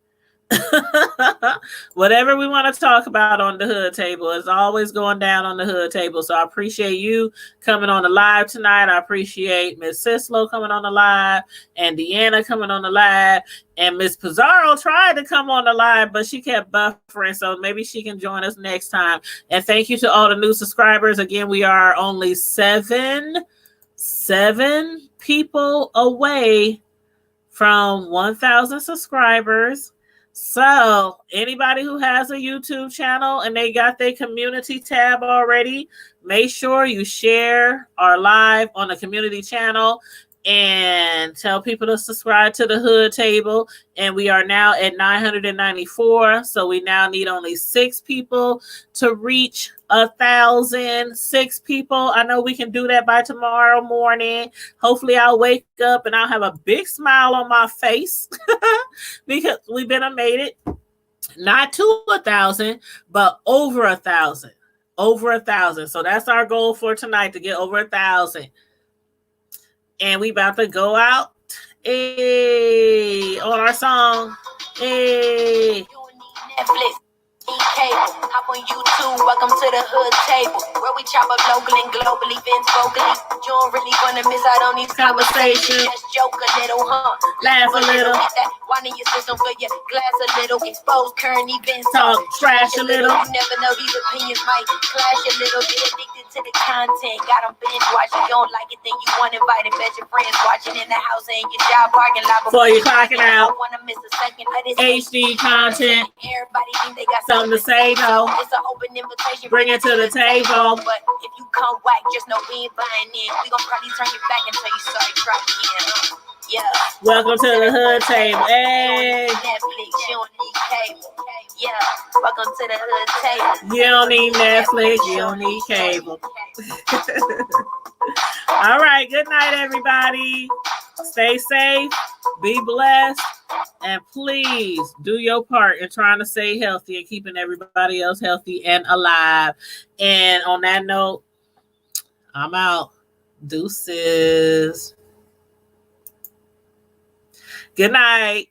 Whatever we want to talk about on the hood table is always going down on the hood table. So I appreciate you coming on the live tonight. I appreciate Miss Sislo coming on the live, and Deanna coming on the live, and Miss Pizarro tried to come on the live, but she kept buffering. So maybe she can join us next time. And thank you to all the new subscribers. Again, we are only seven people away from 1,000 subscribers. So anybody who has a YouTube channel and they got their community tab already, make sure you share our live on the community channel and tell people to subscribe to the hood table. And we are now at 994. So we now need only 6 people to reach 1,000. 6 people. I know we can do that by tomorrow morning. Hopefully I'll wake up and I'll have a big smile on my face because we've been made it not to 1,000, but over 1,000. Over 1,000. So that's our goal for tonight, to get over 1,000. And we about to go out on our song. Netflix, cable, hop on YouTube, welcome to the hood table, where we chop up local and global events vocally. You don't really want to miss out on these conversations. Just joke a little, Laugh a little. Hit that wine in your system, fill your glass a little. Expose current events, Talk trash a little. You never know, these opinions might clash a little. Get addicted to the content, got them binge watching. You don't like it, then you want to invite bet your friends watching in the house and your job parking lot before you clocking out. Don't want to miss a second of this HD content. Everybody think they got something to say though. It's an open invitation. Bring it to the table. But if you come whack, just know we ain't buying in. We gon' probably turn you back until you start dropping in. Yeah. Welcome to the hood table. Hey. Netflix, you don't need cable. Yeah. Welcome to the hood table. You don't need Netflix. You don't need cable. All right. Good night, everybody. Stay safe. Be blessed. And please do your part in trying to stay healthy and keeping everybody else healthy and alive. And on that note, I'm out. Deuces. Good night.